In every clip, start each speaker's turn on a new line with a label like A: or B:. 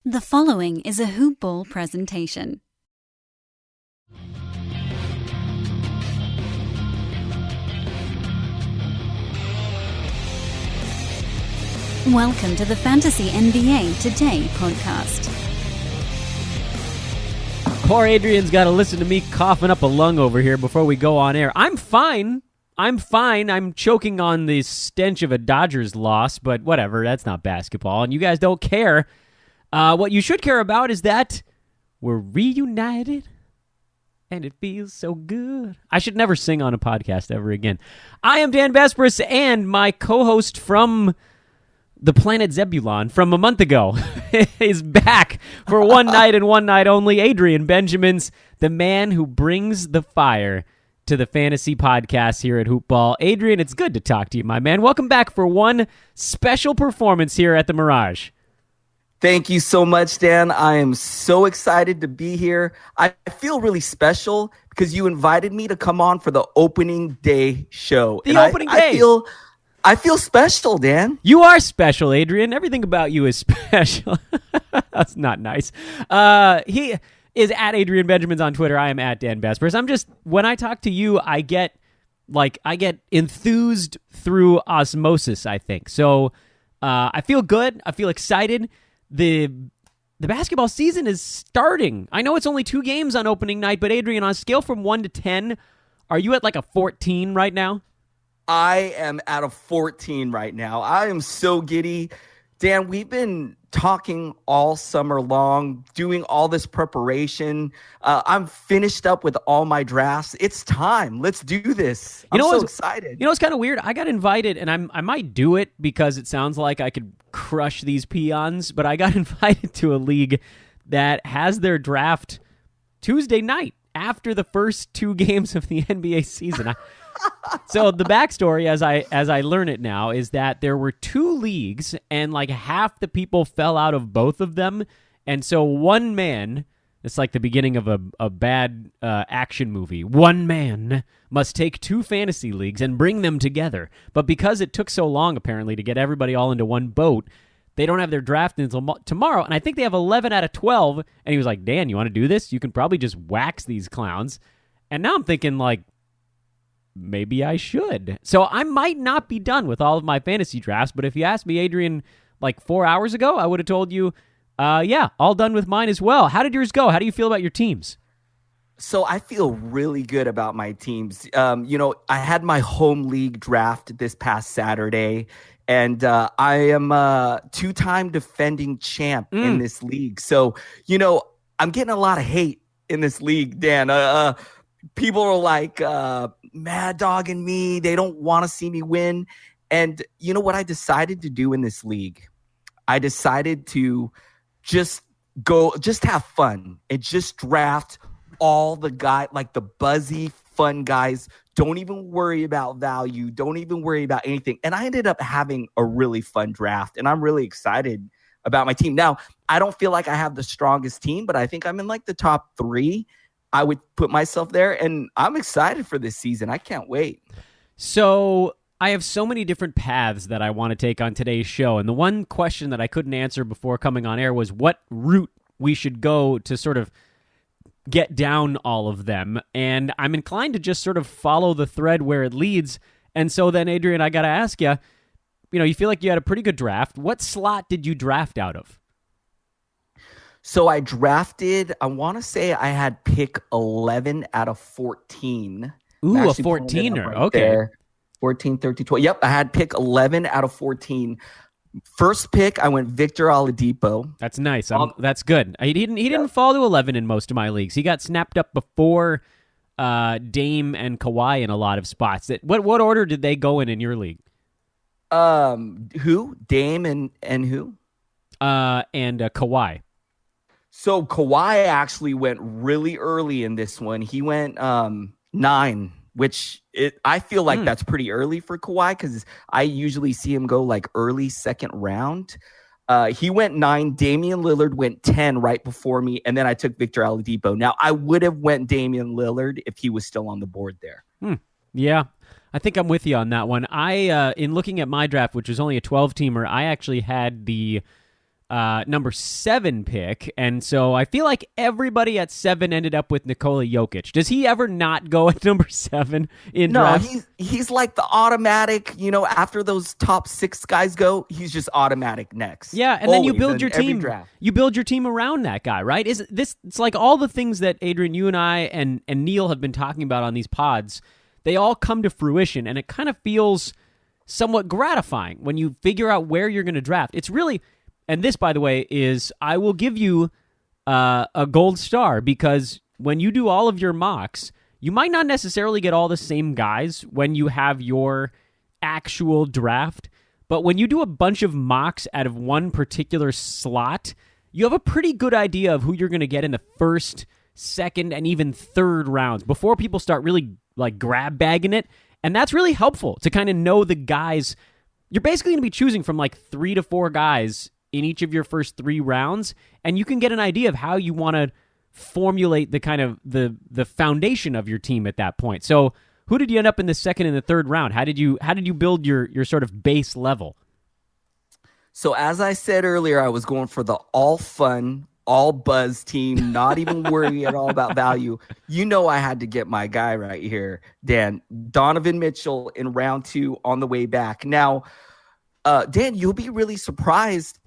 A: The following is a Hoop Ball presentation. Welcome to the Fantasy NBA Today podcast.
B: Poor Adrian's got to listen to me coughing up a lung over here before we go on air. I'm fine. I'm choking on the stench of a Dodgers loss, but whatever. That's not basketball, and you guys don't care. What you should care about is that we're reunited, and it feels so good. I should never sing on a podcast ever again. I am Dan Besbris, and my co-host from the planet Zebulon from a month ago is back for one night and one night only. Adrian Benjamins, the man who brings the fire to the fantasy podcast here at Hoop Ball. Adrian, it's good to talk to you, my man. Welcome back for one special performance here at the Mirage.
C: Thank you so much, Dan. I am so excited to be here. I feel really special because you invited me to come on for the opening day show.
B: Opening day.
C: I feel special, Dan.
B: You are special, Adrian. Everything about you is special. That's not nice. He is at Adrian Benjamins on Twitter. I am at Dan Besbris. When I talk to you, I get enthused through osmosis, I think. So I feel good. I feel excited. The basketball season is starting. I know it's only 2 games on opening night, but Adrian, on a scale from 1 to 10, are you at like a 14 right now?
C: I am at a 14 right now. I am so giddy. Dan, we've been talking all summer long, doing all this preparation. I'm finished up with all my drafts. It's time. Let's do this. I'm so excited.
B: You know, it's kind of weird. I got invited, and I might do it because it sounds like I could crush these peons, but I got invited to a league that has their draft Tuesday night after the first 2 games of the NBA season. So the backstory, as I learn it now, is that there were 2 leagues, and like half the people fell out of both of them, and so one man, it's like the beginning of a bad action movie, one man must take 2 fantasy leagues and bring them together. But because it took so long, apparently, to get everybody all into one boat, they don't have their draft until tomorrow, and I think they have 11 out of 12, and he was like, Dan, you want to do this? You can probably just wax these clowns. And now I'm thinking, like, maybe I should. So I might not be done with all of my fantasy drafts, but if you asked me, Adrian, like 4 hours ago, I would have told you, yeah, all done with mine as well. How did yours go? How do you feel about your teams?
C: So I feel really good about my teams. I had my home league draft this past Saturday, and I am a 2-time defending champ in this league. So, I'm getting a lot of hate in this league, Dan. People are like mad dogging me. They don't want to see me win. And you know what I decided to do in this league? I decided to just have fun and just draft all the guys, like the buzzy, fun guys. Don't even worry about value. Don't even worry about anything. And I ended up having a really fun draft, and I'm really excited about my team. Now, I don't feel like I have the strongest team, but I think I'm in like the top 3. I would put myself there, and I'm excited for this season. I can't wait.
B: So I have so many different paths that I want to take on today's show, and the one question that I couldn't answer before coming on air was what route we should go to sort of get down all of them, and I'm inclined to just sort of follow the thread where it leads. And so then, Adrian, I got to ask you, you feel like you had a pretty good draft. What slot did you draft out of?
C: So I drafted, I want to say I had pick 11 out of 14.
B: Ooh, a 14er.
C: Right
B: okay.
C: There. 14, 13, 12. Yep, I had pick 11 out of 14. First pick, I went Victor Oladipo.
B: That's nice. That's good. He didn't fall to 11 in most of my leagues. He got snapped up before Dame and Kawhi in a lot of spots. What order did they go in your league?
C: Who? Dame and who?
B: And Kawhi.
C: So Kawhi actually went really early in this one. He went 9, which I feel like that's pretty early for Kawhi because I usually see him go like early second round. He went 9. Damian Lillard went 10 right before me, and then I took Victor Oladipo. Now, I would have went Damian Lillard if he was still on the board there.
B: Yeah, I think I'm with you on that one. In looking at my draft, which was only a 12-teamer, I actually had the number 7 pick, and so I feel like everybody at 7 ended up with Nikola Jokic. Does he ever not go at number 7 in draft?
C: No, he's like the automatic, after those top 6 guys go, he's just automatic next.
B: Yeah, and then you build your team. You build your team around that guy, right? It's like all the things that Adrian, you and I and Neil have been talking about on these pods, they all come to fruition, and it kind of feels somewhat gratifying when you figure out where you're going to draft. It's really, and this, by the way, is I will give you a gold star, because when you do all of your mocks, you might not necessarily get all the same guys when you have your actual draft, but when you do a bunch of mocks out of one particular slot, you have a pretty good idea of who you're going to get in the first, second, and even third rounds before people start really like grab bagging it. And that's really helpful to kind of know the guys. You're basically going to be choosing from like 3 to 4 guys in each of your first 3 rounds, and you can get an idea of how you want to formulate the kind of the foundation of your team at that point. So who did you end up in the second and the third round? How did you build your sort of base level?
C: So as I said earlier, I was going for the all fun, all buzz team, not even worry at all about value. I had to get my guy right here, Dan. Donovan Mitchell in round 2 on the way back. Now, Dan, you'll be really surprised.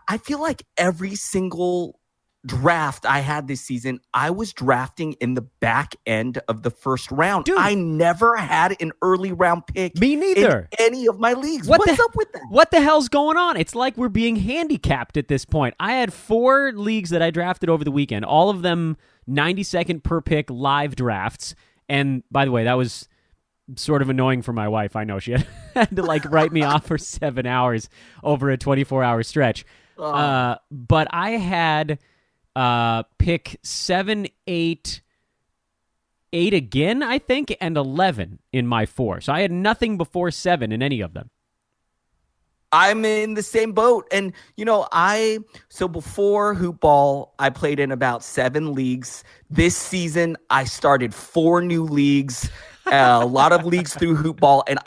C: I feel like every single draft I had this season, I was drafting in the back end of the first round.
B: Dude,
C: I never had an early round pick.
B: Me neither.
C: In any of my leagues. What's up with that?
B: What the hell's going on? It's like we're being handicapped at this point. I had 4 leagues that I drafted over the weekend, all of them 90-second per pick live drafts. And by the way, that was sort of annoying for my wife. I know she had to like write me off for 7 hours over a 24-hour stretch. But I had pick 7, 8 again, I think, and 11 in my 4. So I had nothing before 7 in any of them.
C: I'm in the same boat. And, so before Hoop Ball, I played in about 7 leagues. This season, I started 4 new leagues, a lot of leagues through Hoop Ball. And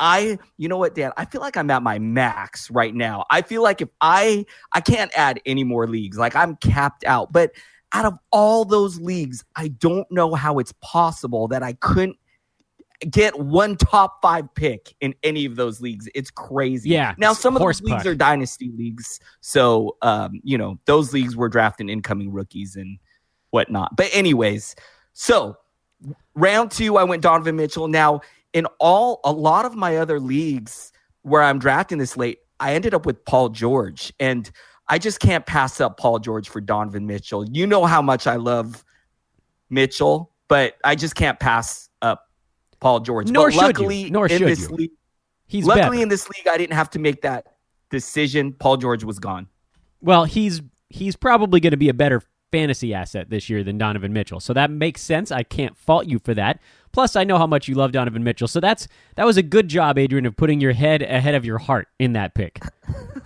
C: you know what, Dan? I feel like I'm at my max right now. I feel like if I can't add any more leagues, like I'm capped out. But out of all those leagues, I don't know how it's possible that I couldn't get one top 5 pick in any of those leagues. It's crazy.
B: Yeah.
C: Now, some of those leagues are dynasty leagues. So, those leagues were drafting incoming rookies and whatnot. But anyways, so round 2, I went Donovan Mitchell. Now, in a lot of my other leagues where I'm drafting this late, I ended up with Paul George. And I just can't pass up Paul George for Donovan Mitchell. You know how much I love Mitchell, but I just can't pass up Paul George.
B: Nor
C: but
B: should
C: luckily,
B: you. Nor
C: in
B: should
C: this
B: you.
C: league,
B: He's
C: luckily
B: better.
C: in this league, I didn't have to make that decision. Paul George was gone.
B: Well, he's probably going to be a better fantasy asset this year than Donovan Mitchell. So that makes sense. I can't fault you for that. Plus, I know how much you love Donovan Mitchell. So that was a good job, Adrian, of putting your head ahead of your heart in that pick.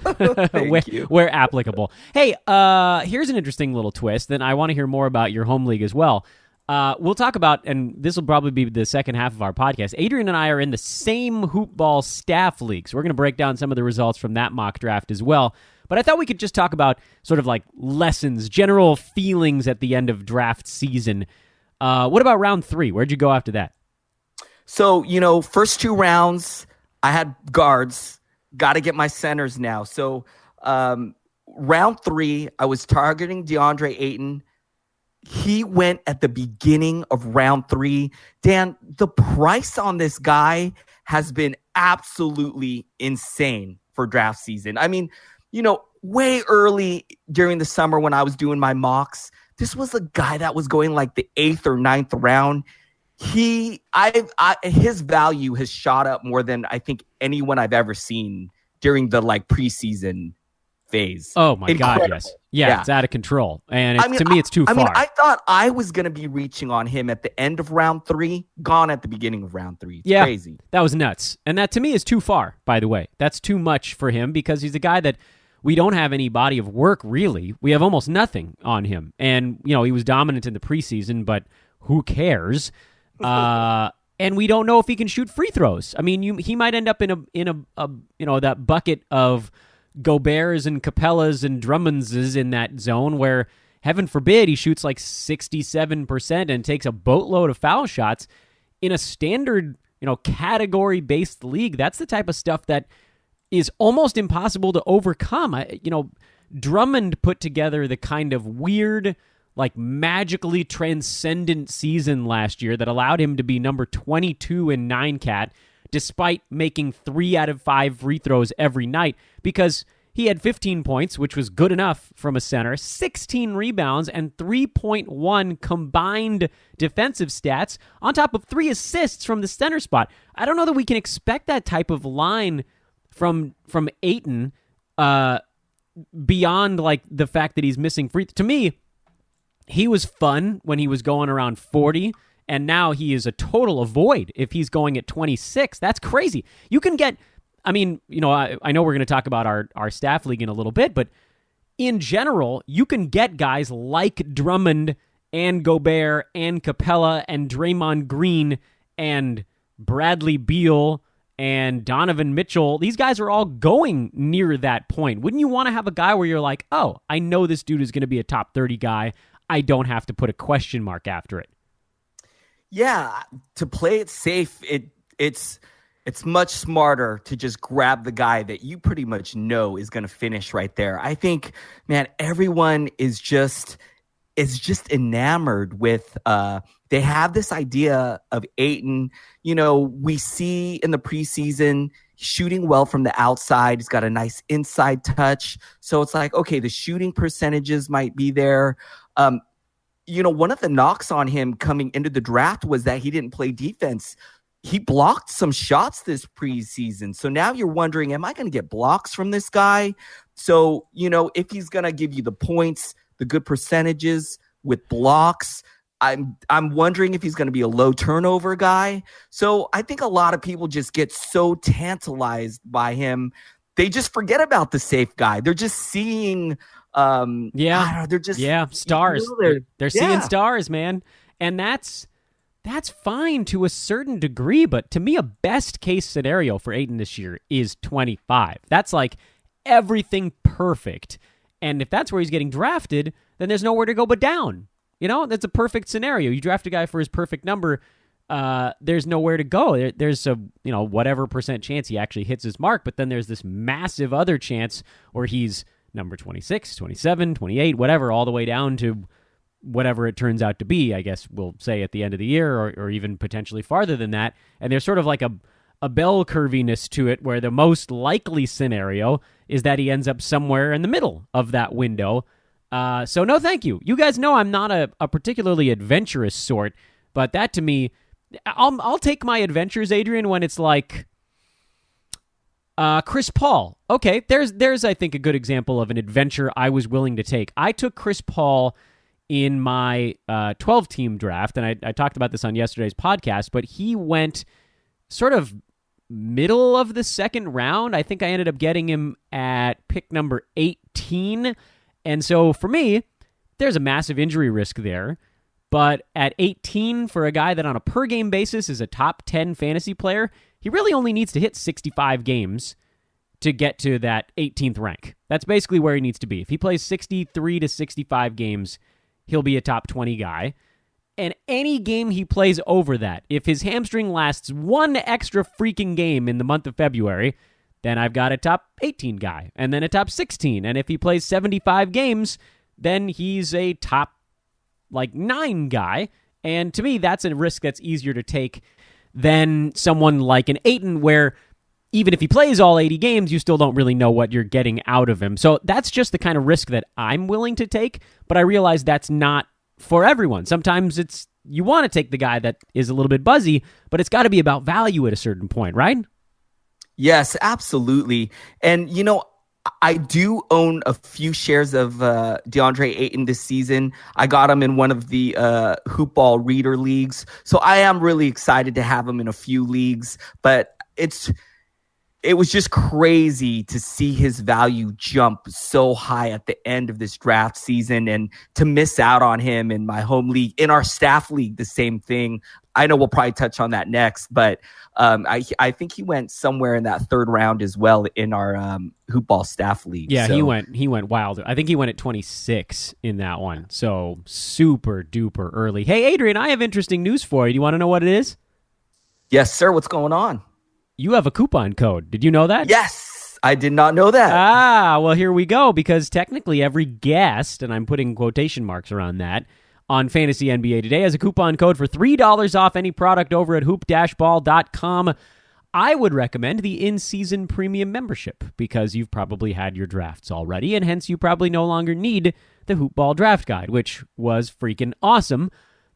C: Thank you.
B: Where applicable. Hey, here's an interesting little twist. Then I want to hear more about your home league as well. We'll talk about, and this will probably be the second half of our podcast, Adrian and I are in the same Hoop Ball staff league. So we're going to break down some of the results from that mock draft as well. But I thought we could just talk about sort of like lessons, general feelings at the end of draft season. What about round 3? Where'd you go after that?
C: So, first 2 rounds, I had guards. Got to get my centers now. So, round 3, I was targeting DeAndre Ayton. He went at the beginning of round 3. Dan, the price on this guy has been absolutely insane for draft season. I mean, way early during the summer when I was doing my mocks, this was a guy that was going like the 8th or 9th round. His value has shot up more than I think anyone I've ever seen during the like preseason phase.
B: Oh my
C: Incredible.
B: God, yes. Yeah, it's out of control. And to me, it's too far.
C: I thought I was going to be reaching on him at the end of round 3, gone at the beginning of round 3. It's crazy.
B: That was nuts. And that to me is too far, by the way. That's too much for him because he's a guy that we don't have any body of work, really. We have almost nothing on him. And, he was dominant in the preseason, but who cares? And we don't know if he can shoot free throws. I mean, he might end up in a that bucket of Gobert's and Capellas and Drummonds in that zone where, heaven forbid, he shoots like 67% and takes a boatload of foul shots in a standard, category-based league. That's the type of stuff that is almost impossible to overcome. Drummond put together the kind of weird, like magically transcendent season last year that allowed him to be number 22 in 9-cat, despite making 3 out of 5 free throws every night, because he had 15 points, which was good enough from a center, 16 rebounds, and 3.1 combined defensive stats, on top of 3 assists from the center spot. I don't know that we can expect that type of line from Ayton, beyond like the fact that he's missing free. To me, he was fun when he was going around 40, and now he is a total avoid if he's going at 26. That's crazy. You can get, I know we're going to talk about our staff league in a little bit, but in general, you can get guys like Drummond and Gobert and Capella and Draymond Green and Bradley Beal and Donovan Mitchell. These guys are all going near that point. Wouldn't you want to have a guy where you're like, oh, I know this dude is going to be a top 30 guy. I don't have to put a question mark after it.
C: Yeah, to play it safe, it's much smarter to just grab the guy that you pretty much know is going to finish right there. I think, man, everyone is just enamored with they have this idea of Ayton. We see in the preseason shooting well from the outside. He's got a nice inside touch. So it's like, okay, the shooting percentages might be there. One of the knocks on him coming into the draft was that he didn't play defense. He blocked some shots this preseason. So now you're wondering, am I going to get blocks from this guy? So, if he's going to give you the points, the good percentages with blocks, I'm wondering if he's going to be a low turnover guy. So I think a lot of people just get so tantalized by him. They just forget about the safe guy. They're just seeing
B: stars. They're seeing stars, man. And that's fine to a certain degree, but to me, a best case scenario for Ayton this year is 25. That's like everything perfect. And if that's where he's getting drafted, then there's nowhere to go but down. That's a perfect scenario. You draft a guy for his perfect number, there's nowhere to go. There's a whatever percent chance he actually hits his mark, but then there's this massive other chance where he's number 26, 27, 28, whatever, all the way down to whatever it turns out to be, I guess we'll say at the end of the year, or even potentially farther than that. And there's sort of like a bell curviness to it, where the most likely scenario is that he ends up somewhere in the middle of that window. So no, thank you. You guys know I'm not a particularly adventurous sort, but that to me, I'll take my adventures, Adrian, when it's like Chris Paul. Okay, there's I think a good example of an adventure I was willing to take. I took Chris Paul in my 12-team draft, and I talked about this on yesterday's podcast, but he went sort of middle of the second round. I think I ended up getting him at pick number 18. And so for me, there's a massive injury risk there. But at 18, for a guy that on a per-game basis is a top 10 fantasy player, he really only needs to hit 65 games to get to that 18th rank. That's basically where he needs to be. If he plays 63 to 65 games, he'll be a top 20 guy. And any game he plays over that, if his hamstring lasts one extra freaking game in the month of February, then I've got a top 18 guy, and then a top 16. And if he plays 75 games, then he's a top 9 guy. And to me, that's a risk that's easier to take than someone like an Ayton, where even if he plays all 80 games, you still don't really know what you're getting out of him. So that's just the kind of risk that I'm willing to take, but I realize that's not for everyone. Sometimes you want to take the guy that is a little bit buzzy, but it's got to be about value at a certain point, right?
C: Yes, absolutely. And, I do own a few shares of DeAndre Ayton this season. I got him in one of the Hoop Ball Reader leagues. So I am really excited to have him in a few leagues. But it was just crazy to see his value jump so high at the end of this draft season, and to miss out on him in my home league. In our staff league, the same thing. I know we'll probably touch on that next, but I think he went somewhere in that third round as well in our Hoopball staff league.
B: Yeah,
C: so,
B: he went wild. I think he went at 26 in that one. So super duper early. Hey, Adrian, I have interesting news for you. Do you want to know what it is?
C: Yes, sir. What's going on?
B: You have a coupon code. Did you know that?
C: Yes, I did not know that.
B: Well, here we go, because technically every guest, and I'm putting quotation marks around that, on Fantasy NBA Today has a coupon code for $3 off any product over at hoop-ball.com. I would recommend the in-season premium membership, because you've probably had your drafts already, and hence you probably no longer need the Hoop Ball Draft Guide, which was freaking awesome.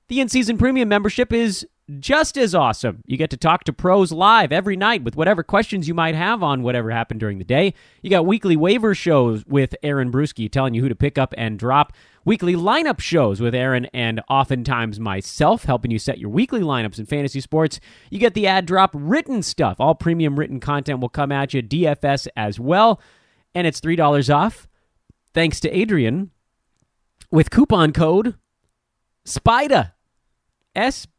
B: The in-season premium membership is just as awesome. You get to talk to pros live every night with whatever questions you might have on whatever happened during the day. You got weekly waiver shows with Aaron Brewski telling you who to pick up and drop. Weekly lineup shows with Aaron and oftentimes myself, helping you set your weekly lineups in fantasy sports. You get the ad drop written stuff. All premium written content will come at you, DFS as well. And it's $3 off, thanks to Adrian, with coupon code SPIDA. SPIDA.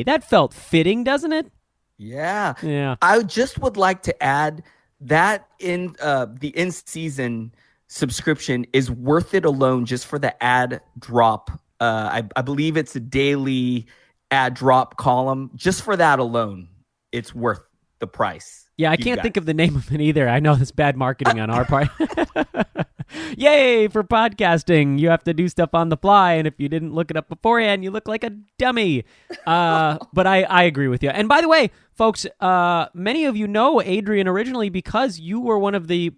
B: That felt fitting, doesn't it?
C: Yeah. I just would like to add that in the in-season subscription is worth it alone just for the ad drop. I believe it's a daily ad drop column. Just for that alone, it's worth the price.
B: Yeah, I can't think of the name of it either. I know that's bad marketing on our part. Yay, for podcasting. You have to do stuff on the fly, and if you didn't look it up beforehand, you look like a dummy. But I agree with you. And by the way, folks, many of you know Adrian originally because you were one of the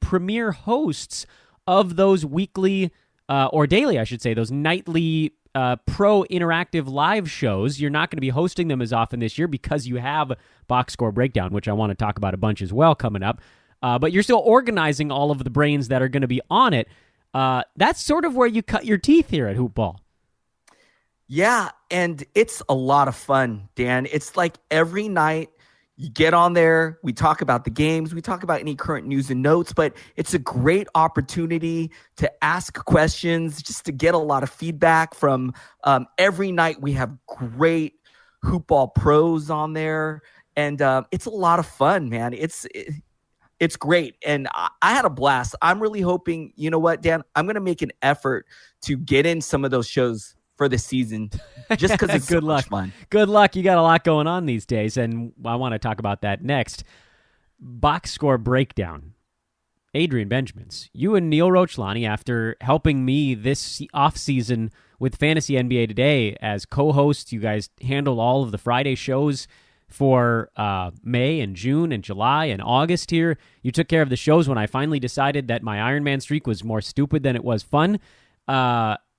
B: premier hosts of those weekly, or daily, I should say, those nightly pro interactive live shows. You're not going to be hosting them as often this year because you have Box Score Breakdown, which I want to talk about a bunch as well coming up. But you're still organizing all of the brains that are going to be on it. That's sort of where you cut your teeth here at Hoop Ball.
C: Yeah, and it's a lot of fun, Dan. It's like every night you get on there, we talk about the games, we talk about any current news and notes, but it's a great opportunity to ask questions, just to get a lot of feedback from every night. We have great Hoop Ball pros on there, and it's a lot of fun, man. It's great, and I had a blast. I'm really hoping, you know what, Dan? I'm going to make an effort to get in some of those shows for the season, just because it's
B: Good luck.
C: Much fun.
B: Good luck. You got a lot going on these days, and I want to talk about that next. Box Score Breakdown. Adrian Benjamins, you and Neil Rochlani, after helping me this offseason with Fantasy NBA Today as co-hosts, you guys handle all of the Friday shows for May and June and July and August here. You took care of the shows when I finally decided that my Iron Man streak was more stupid than it was fun.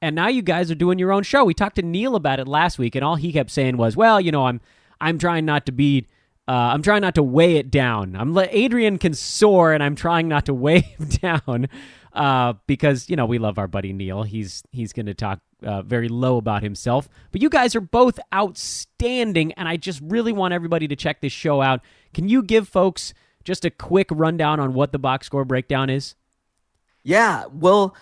B: And now you guys are doing your own show. We talked to Neil about it last week, and all he kept saying was, well, you know, I'm trying not to be I'm trying not to weigh it down. Adrian can soar, and I'm trying not to weigh him down because, you know, we love our buddy Neil. He's going to talk very low about himself. But you guys are both outstanding, and I just really want everybody to check this show out. Can you give folks just a quick rundown on what the Box Score Breakdown is? Yeah,
C: well,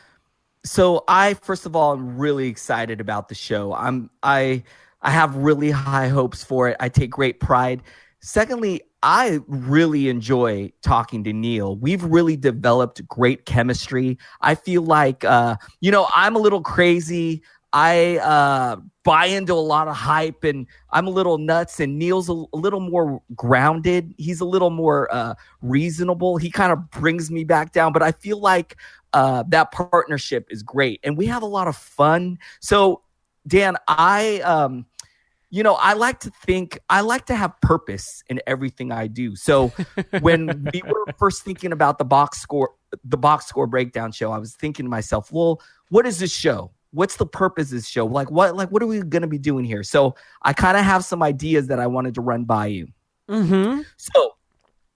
C: so I, first of all, am really excited about the show. I have really high hopes for it. I take great pride. Secondly, I really enjoy talking to Neil. We've really developed great chemistry. I feel like, you know, I'm a little crazy. I buy into a lot of hype, and I'm a little nuts, and Neil's a little more grounded. He's a little more reasonable. He kind of brings me back down, but I feel like that partnership is great, and we have a lot of fun. So, Dan, you know, I like to have purpose in everything I do. So when we were first thinking about the box score breakdown show, I was thinking to myself, well, what is this show? What's the purpose of this show? What are we going to be doing here? So I kind of have some ideas that I wanted to run by you.
B: Mm-hmm.
C: So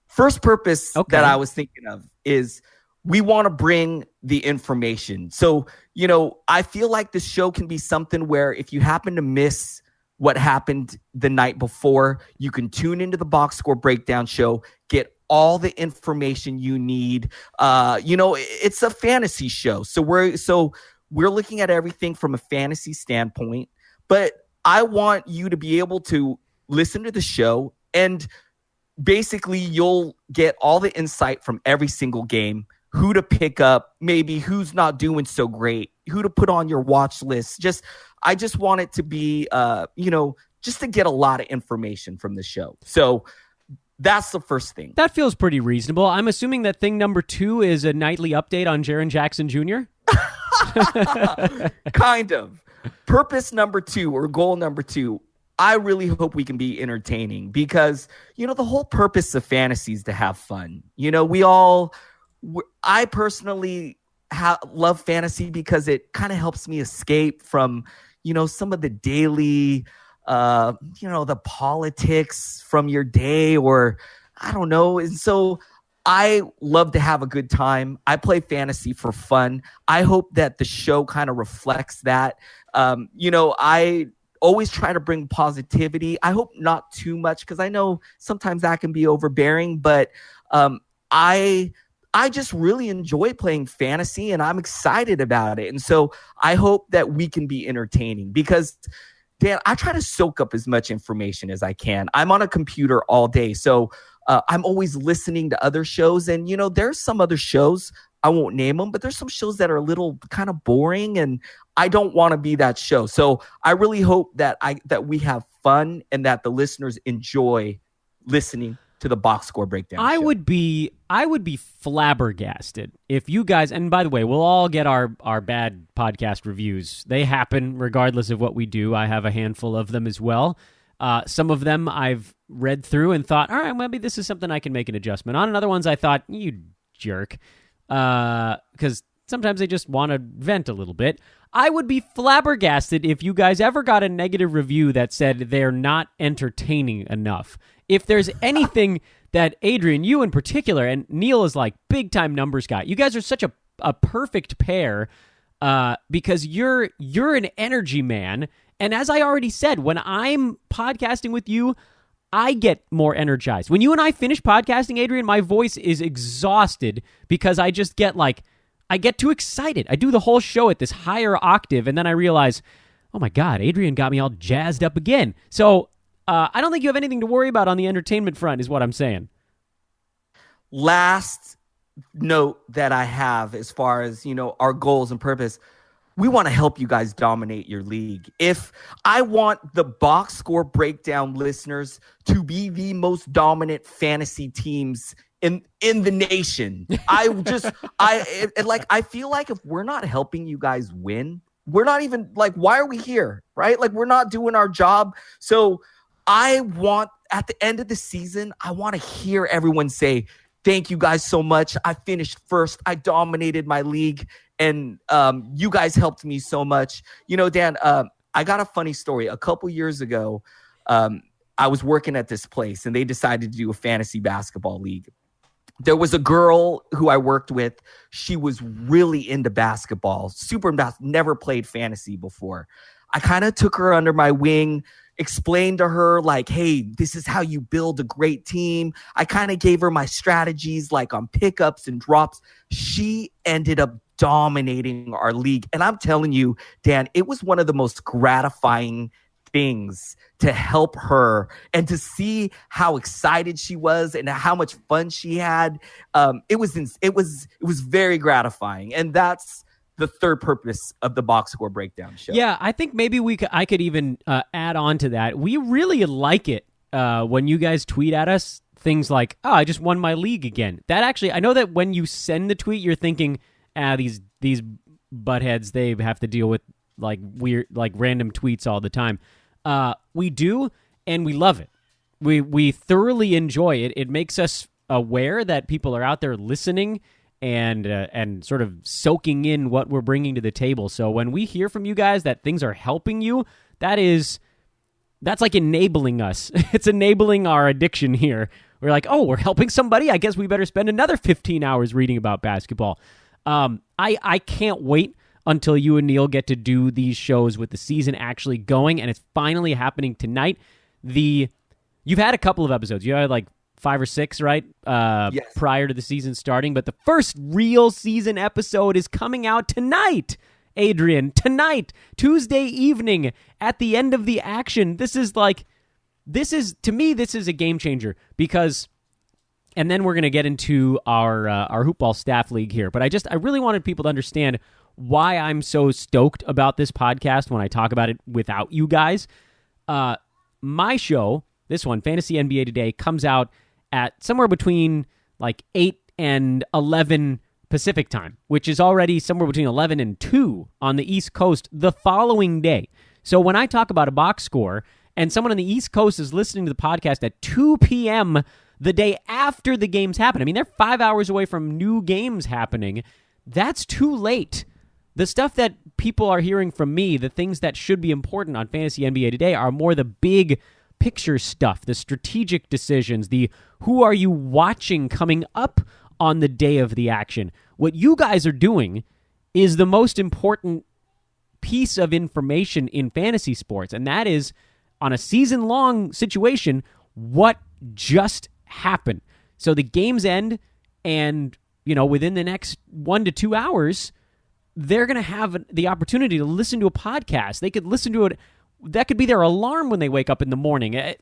C: first purpose that I was thinking of is we want to bring the information. So, you know, I feel like this show can be something where if you happen to miss what happened the night before. You can tune into the box score breakdown show, get all the information you need. It's a fantasy show. So we're looking at everything from a fantasy standpoint, but I want you to be able to listen to the show, and basically you'll get all the insight from every single game, who to pick up, maybe who's not doing so great, who to put on your watch list. I just want it to be, just to get a lot of information from the show. So that's the first thing.
B: That feels pretty reasonable. I'm assuming that thing number 2 is a nightly update on Jaren Jackson Jr.?
C: Kind of. Purpose number 2, or goal number 2, I really hope we can be entertaining, because, the whole purpose of fantasy is to have fun. I personally love fantasy because it kind of helps me escape from, some of the daily, the politics from your day, or I don't know. And so I love to have a good time. I play fantasy for fun. I hope that the show kind of reflects that. I always try to bring positivity. I hope not too much, because I know sometimes that can be overbearing, but I just really enjoy playing fantasy, and I'm excited about it. And so I hope that we can be entertaining, because Dan, I try to soak up as much information as I can. I'm on a computer all day, so I'm always listening to other shows. And, there's some other shows, I won't name them, but there's some shows that are a little kind of boring, and I don't want to be that show. So I really hope that we have fun, and that the listeners enjoy listening to the box score breakdown show.
B: I would be flabbergasted if you guys, and by the way, we'll all get our bad podcast reviews. They happen regardless of what we do. I have a handful of them as well. Some of them I've read through and thought, all right, maybe this is something I can make an adjustment on. And other ones I thought, you jerk, because sometimes they just want to vent a little bit. I would be flabbergasted if you guys ever got a negative review that said they're not entertaining enough. If there's anything that Adrian, you in particular, and Neil is like big-time numbers guy, you guys are such a perfect pair, because you're an energy man. And as I already said, when I'm podcasting with you, I get more energized. When you and I finish podcasting, Adrian, my voice is exhausted because I just get I get too excited. I do the whole show at this higher octave, and then I realize, oh my God, Adrian got me all jazzed up again. So I don't think you have anything to worry about on the entertainment front, is what I'm saying.
C: Last note that I have as far as, our goals and purpose, we want to help you guys dominate your league. If I want the box score breakdown listeners to be the most dominant fantasy teams in the nation, I feel like if we're not helping you guys win, we're not even why are we here? Right? We're not doing our job. So I want, at the end of the season, I want to hear everyone say, thank you guys so much. I finished first. I dominated my league, and you guys helped me so much. Dan, I got a funny story. A couple years ago, I was working at this place, and they decided to do a fantasy basketball league. There was a girl who I worked with. She was really into basketball, super into basketball, never played fantasy before. I kind of took her under my wing, explained to her, hey, this is how you build a great team. I kind of gave her my strategies, on pickups and drops. She ended up dominating our league. And I'm telling you, Dan, it was one of the most gratifying things to help her and to see how excited she was and how much fun she had. It was very gratifying. And that's the third purpose of the box score breakdown show.
B: Yeah, I think maybe I could even add on to that. We really like it when you guys tweet at us things like, "Oh, I just won my league again." That actually, I know that when you send the tweet, you're thinking, these buttheads, they have to deal with weird, random tweets all the time. We do, and we love it. We thoroughly enjoy it. It makes us aware that people are out there listening and sort of soaking in what we're bringing to the table. So when we hear from you guys that things are helping you, that's enabling us. It's enabling our addiction here. We're like, oh, we're helping somebody. I guess we better spend another 15 hours reading about basketball. I can't wait until you and Neil get to do these shows with the season actually going, and it's finally happening tonight. You've had a couple of episodes. You had like 5 or 6, right?
C: Yes.
B: Prior to the season starting, but the first real season episode is coming out tonight. Adrian, tonight, Tuesday evening, at the end of the action. This is to me, this is a game changer because, and then we're going to get into our Hoopball Staff League here, but I really wanted people to understand why I'm so stoked about this podcast when I talk about it without you guys. My show, this one, Fantasy NBA Today, comes out at somewhere between like 8 and 11 Pacific time, which is already somewhere between 11 and 2 on the East Coast the following day. So when I talk about a box score and someone on the East Coast is listening to the podcast at 2 p.m. the day after the games happen, I mean, they're 5 hours away from new games happening. That's too late. The stuff that people are hearing from me, the things that should be important on Fantasy NBA Today, are more the big picture stuff, the strategic decisions, the who are you watching coming up on the day of the action. What you guys are doing is the most important piece of information in fantasy sports, and that is, on a season-long situation, what just happened. So the games end, and within the next 1 to 2 hours, they're going to have the opportunity to listen to a podcast. They could listen to it. That could be their alarm when they wake up in the morning.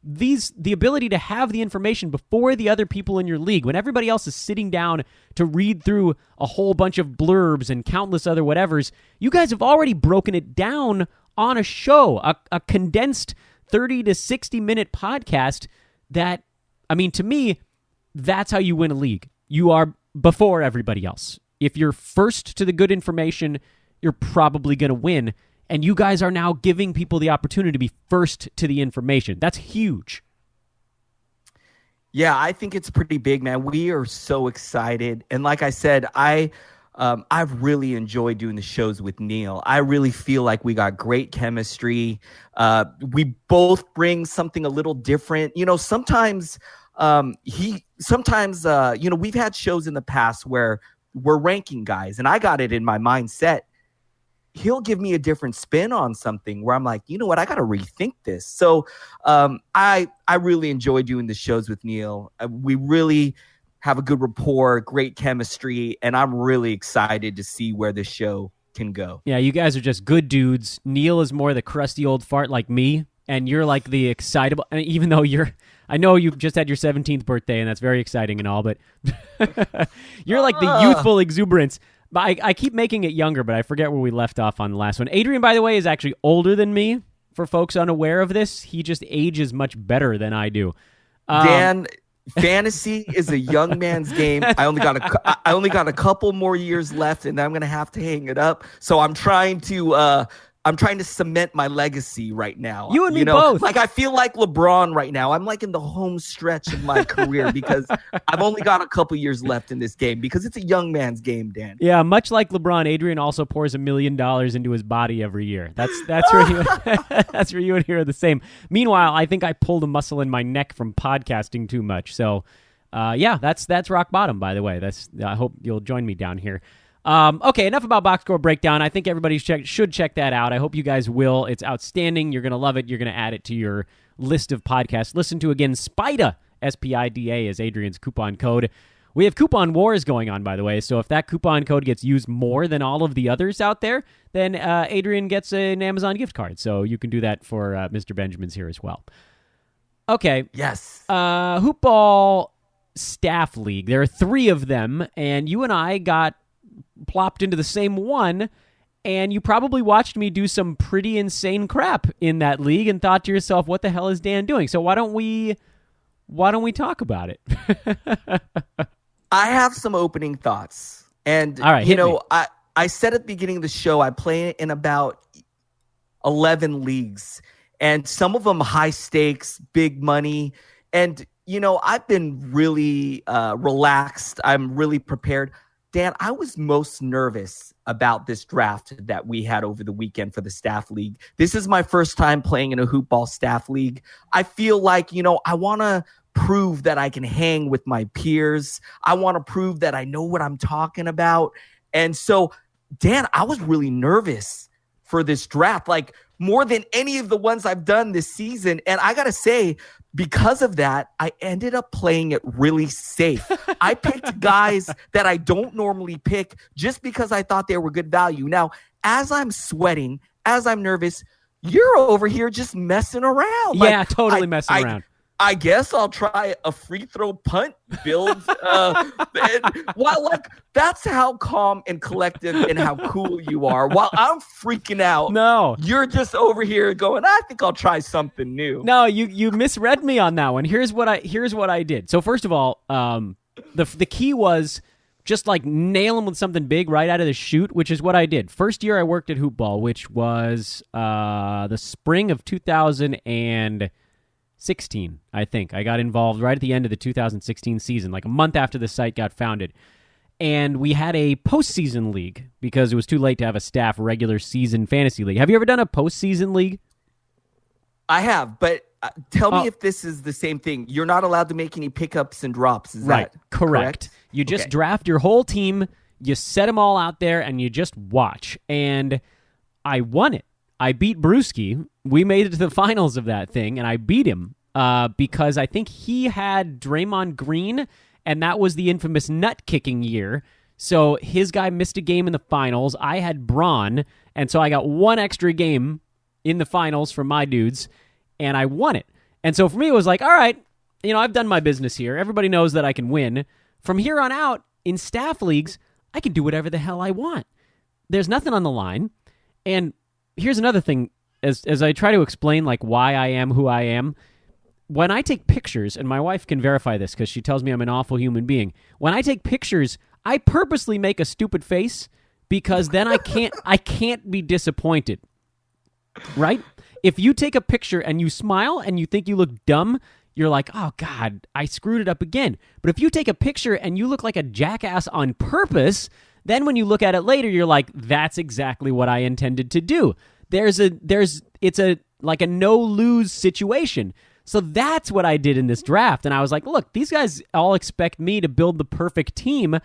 B: The ability to have the information before the other people in your league, when everybody else is sitting down to read through a whole bunch of blurbs and countless other whatevers, you guys have already broken it down on a show, a condensed 30 to 60 minute podcast that, I mean, to me, that's how you win a league. You are before everybody else. If you're first to the good information, you're probably going to win. And you guys are now giving people the opportunity to be first to the information. That's huge.
C: Yeah, I think it's pretty big, man. We are so excited. And like I said, I've really enjoyed doing the shows with Neil. I really feel like we got great chemistry. We both bring something a little different. Sometimes we've had shows in the past where we're ranking guys, and I got it in my mindset. He'll give me a different spin on something where I'm like, you know what, I got to rethink this. So I really enjoy doing the shows with Neil. We really have a good rapport, great chemistry, and I'm really excited to see where this show can go.
B: Yeah, you guys are just good dudes. Neil is more the crusty old fart like me, and you're like the excitable, even though I know you've just had your 17th birthday, and that's very exciting and all, but you're like the youthful exuberance. But I keep making it younger, but I forget where we left off on the last one. Adrian, by the way, is actually older than me. For folks unaware of this, he just ages much better than I do.
C: Dan, fantasy is a young man's game. I only got a couple more years left, and I'm gonna have to hang it up. So I'm trying to cement my legacy right now.
B: You and me both.
C: Like, I feel like LeBron right now. I'm like in the home stretch of my career because I've only got a couple years left in this game because it's a young man's game, Dan.
B: Yeah, much like LeBron, Adrian also pours $1 million into his body every year. That's where that's where you and here are the same. Meanwhile, I think I pulled a muscle in my neck from podcasting too much. So, yeah, that's rock bottom, by the way. I hope you'll join me down here. Okay, enough about box score breakdown. I think everybody should check that out. I hope you guys will. It's outstanding. You're going to love it. You're going to add it to your list of podcasts. Listen to, again, SPIDA, SPIDA is Adrian's coupon code. We have coupon wars going on, by the way, so if that coupon code gets used more than all of the others out there, then Adrian gets an Amazon gift card, so you can do that for Mr. Benjamins here as well. Okay.
C: Yes.
B: Hoopball Staff League. There are 3 of them, and you and I got plopped into the same one, and you probably watched me do some pretty insane crap in that league and thought to yourself, what the hell is Dan doing? So why don't we talk about it?
C: I have some opening thoughts. And
B: all right,
C: I said at the beginning of the show, I play in about 11 leagues, and some of them high stakes, big money. And, I've been really relaxed. I'm really prepared. Dan, I was most nervous about this draft that we had over the weekend for the staff league. This is my first time playing in a hoopball staff league. I feel like, I want to prove that I can hang with my peers. I want to prove that I know what I'm talking about. And so Dan, I was really nervous for this draft, like more than any of the ones I've done this season. And I got to say, because of that, I ended up playing it really safe. I picked guys that I don't normally pick just because I thought they were good value. Now, as I'm sweating, as I'm nervous, you're over here just messing around.
B: Yeah, like, totally messing around.
C: I guess I'll try a free throw punt build. That's how calm and collective and how cool you are. While I'm freaking out,
B: no,
C: you're just over here going, I think I'll try something new.
B: No, you misread me on that one. Here's what I did. So first of all, the key was just like nail them with something big right out of the chute, which is what I did. First year I worked at Hoop Ball, which was the spring of 2016, I think. I got involved right at the end of the 2016 season, like a month after the site got founded. And we had a postseason league because it was too late to have a staff regular season fantasy league. Have you ever done a postseason league?
C: I have, but tell me if this is the same thing. You're not allowed to make any pickups and drops. Is
B: right.
C: that
B: correct? You just draft your whole team, you set them all out there, and you just watch. And I won it. I beat Brewski. We made it to the finals of that thing, and I beat him because I think he had Draymond Green, and that was the infamous nut-kicking year. So his guy missed a game in the finals. I had Braun, and so I got one extra game in the finals for my dudes, and I won it. And so for me, it was like, all right, I've done my business here. Everybody knows that I can win. From here on out, in staff leagues, I can do whatever the hell I want. There's nothing on the line. And here's another thing, as I try to explain like why I am who I am. When I take pictures, and my wife can verify this because she tells me I'm an awful human being. When I take pictures, I purposely make a stupid face because then I can't be disappointed. Right? If you take a picture and you smile and you think you look dumb, you're like, oh, God, I screwed it up again. But if you take a picture and you look like a jackass on purpose, then when you look at it later, you're like, that's exactly what I intended to do. It's like a no-lose situation. So that's what I did in this draft. And I was like, look, these guys all expect me to build the perfect team.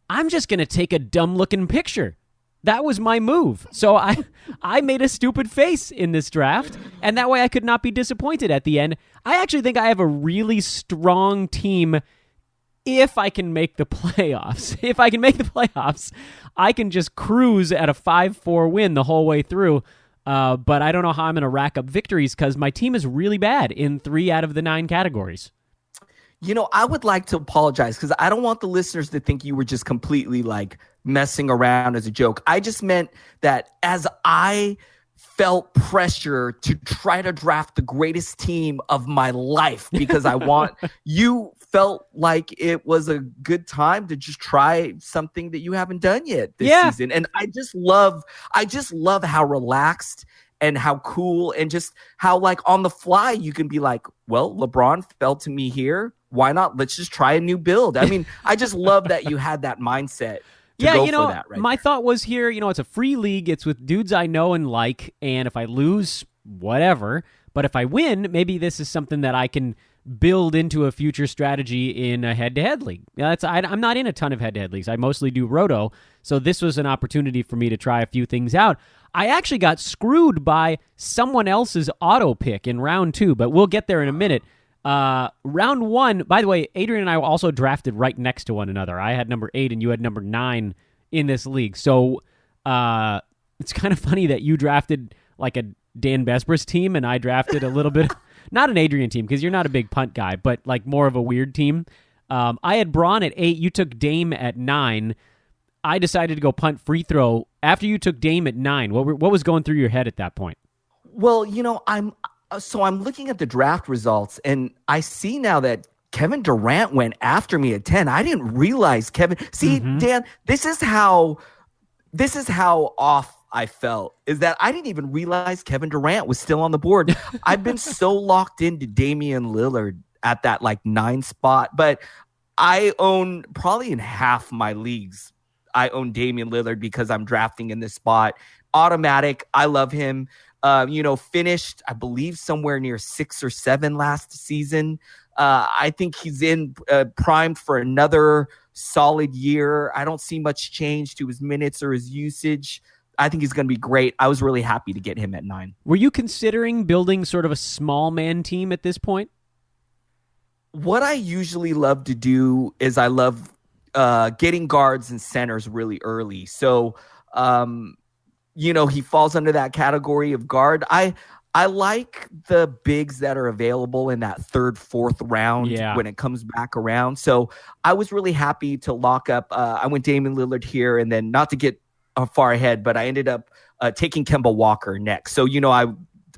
B: I'm just going to take a dumb-looking picture. That was my move. So I made a stupid face in this draft, and that way I could not be disappointed at the end. I actually think I have a really strong team if I can make the playoffs. If I can make the playoffs, I can just cruise at a 5-4 win the whole way through. But I don't know how I'm going to rack up victories because my team is really bad in 3 out of the 9 categories.
C: I would like to apologize because I don't want the listeners to think you were just completely like messing around as a joke. I just meant that as I felt pressure to try to draft the greatest team of my life because you felt like it was a good time to just try something that you haven't done yet this season. And I just love how relaxed and how cool and just how like on the fly you can be like, well, LeBron fell to me here. Why not? Let's just try a new build. I mean, I just love that you had that mindset. For that
B: my thought was here, it's a free league. It's with dudes I know and like, and if I lose, whatever. But if I win, maybe this is something that I can build into a future strategy in a head-to-head league. I'm not in a ton of head-to-head leagues. I mostly do roto, so this was an opportunity for me to try a few things out. I actually got screwed by someone else's auto pick in round 2, but we'll get there in a minute. Round 1, by the way, Adrian and I also drafted right next to one another. I had number 8 and you had number 9 in this league. So it's kind of funny that you drafted like a Dan Besbris team and I drafted a little bit, not an Adrian team because you're not a big punt guy, but like more of a weird team. I had Braun at 8. You took Dame at 9. I decided to go punt free throw after you took Dame at 9. What was going through your head at that point?
C: Well, I'm looking at the draft results, and I see now that Kevin Durant went after me at 10. I didn't realize Kevin. See, Dan, this is how off I felt, is that I didn't even realize Kevin Durant was still on the board. I've been so locked into Damian Lillard at that like 9 spot, but I own probably in half my leagues. I own Damian Lillard because I'm drafting in this spot. Automatic. I love him. Finished, I believe, somewhere near 6 or 7 last season. I think he's in primed for another solid year. I don't see much change to his minutes or his usage. I think he's going to be great. I was really happy to get him at 9.
B: Were you considering building sort of a small man team at this point?
C: What I usually love to do is I love getting guards and centers really early. So, he falls under that category of guard. I like the bigs that are available in that 3rd, 4th round when it comes back around. So I was really happy to lock up. I went Damian Lillard here, and then not to get far ahead, but I ended up taking Kemba Walker next. So,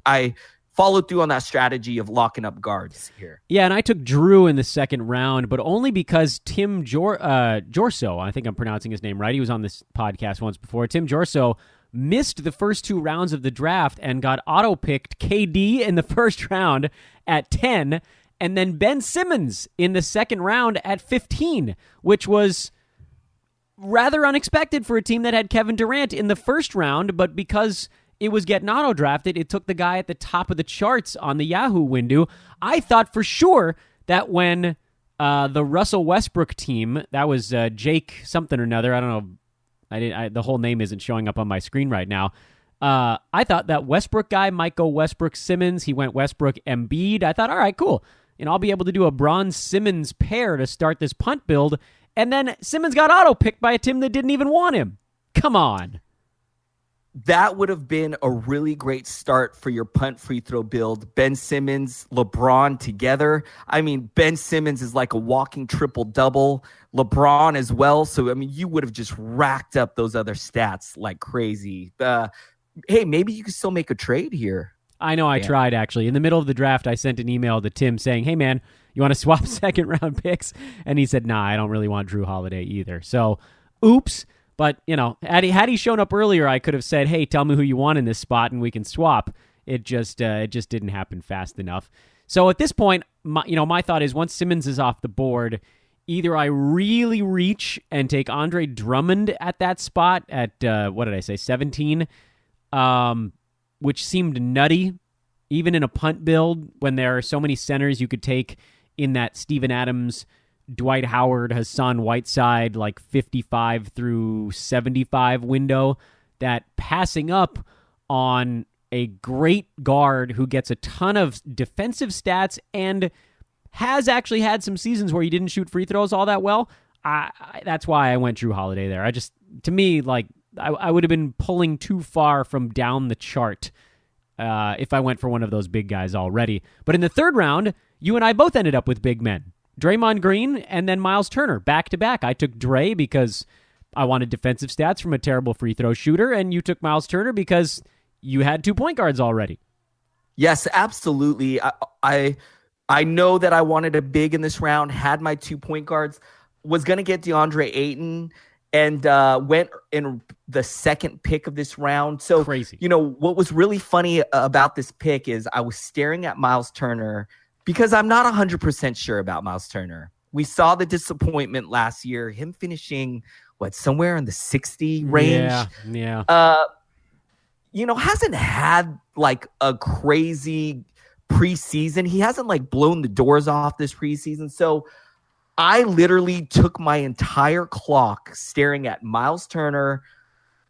C: I followed through on that strategy of locking up guards here.
B: Yeah, and I took Drew in the 2nd round, but only because Tim Jorso, I think I'm pronouncing his name right. He was on this podcast once before. Tim Jorso missed the first 2 rounds of the draft and got auto-picked KD in the 1st round at 10, and then Ben Simmons in the 2nd round at 15, which was rather unexpected for a team that had Kevin Durant in the 1st round, but because it was getting auto-drafted, it took the guy at the top of the charts on the Yahoo window. I thought for sure that when the Russell Westbrook team, that was Jake something or another, I don't know, the whole name isn't showing up on my screen right now. I thought that Westbrook guy might go Westbrook Simmons. He went Westbrook Embiid. I thought, all right, cool. I'll be able to do a Bron Simmons pair to start this punt build. And then Simmons got auto-picked by a team that didn't even want him. Come on.
C: That would have been a really great start for your punt free throw build. Ben Simmons, LeBron together. I mean, Ben Simmons is like a walking triple-double. LeBron as well. So, you would have just racked up those other stats like crazy. Hey, maybe you could still make a trade here.
B: I know I tried, actually. In the middle of the draft, I sent an email to Tim saying, hey, man, you want to swap 2nd-round picks? And he said, nah, I don't really want Drew Holiday either. So, oops. But, had he shown up earlier, I could have said, hey, tell me who you want in this spot and we can swap. It just didn't happen fast enough. So at this point, my thought is once Simmons is off the board, either I really reach and take Andre Drummond at that spot at, 17, which seemed nutty, even in a punt build when there are so many centers you could take in that Steven Adams, Dwight Howard, Hassan Whiteside, like 55 through 75 window, that passing up on a great guard who gets a ton of defensive stats and has actually had some seasons where he didn't shoot free throws all that well. That's why I went Drew Holiday there. To me, I would have been pulling too far from down the chart if I went for one of those big guys already. But in the 3rd round, you and I both ended up with big men. Draymond Green and then Miles Turner back-to-back. I took Dre because I wanted defensive stats from a terrible free throw shooter, and you took Miles Turner because you had 2 point guards already.
C: Yes, absolutely. I know that I wanted a big in this round, had my 2 point guards, was going to get DeAndre Ayton, and went in the 2nd pick of this round. So,
B: crazy.
C: What was really funny about this pick is I was staring at Miles Turner because I'm not 100% sure about Miles Turner. We saw the disappointment last year, him finishing, somewhere in the 60 range.
B: Yeah.
C: Hasn't had like a crazy preseason. He hasn't blown the doors off this preseason. So I literally took my entire clock staring at Miles Turner,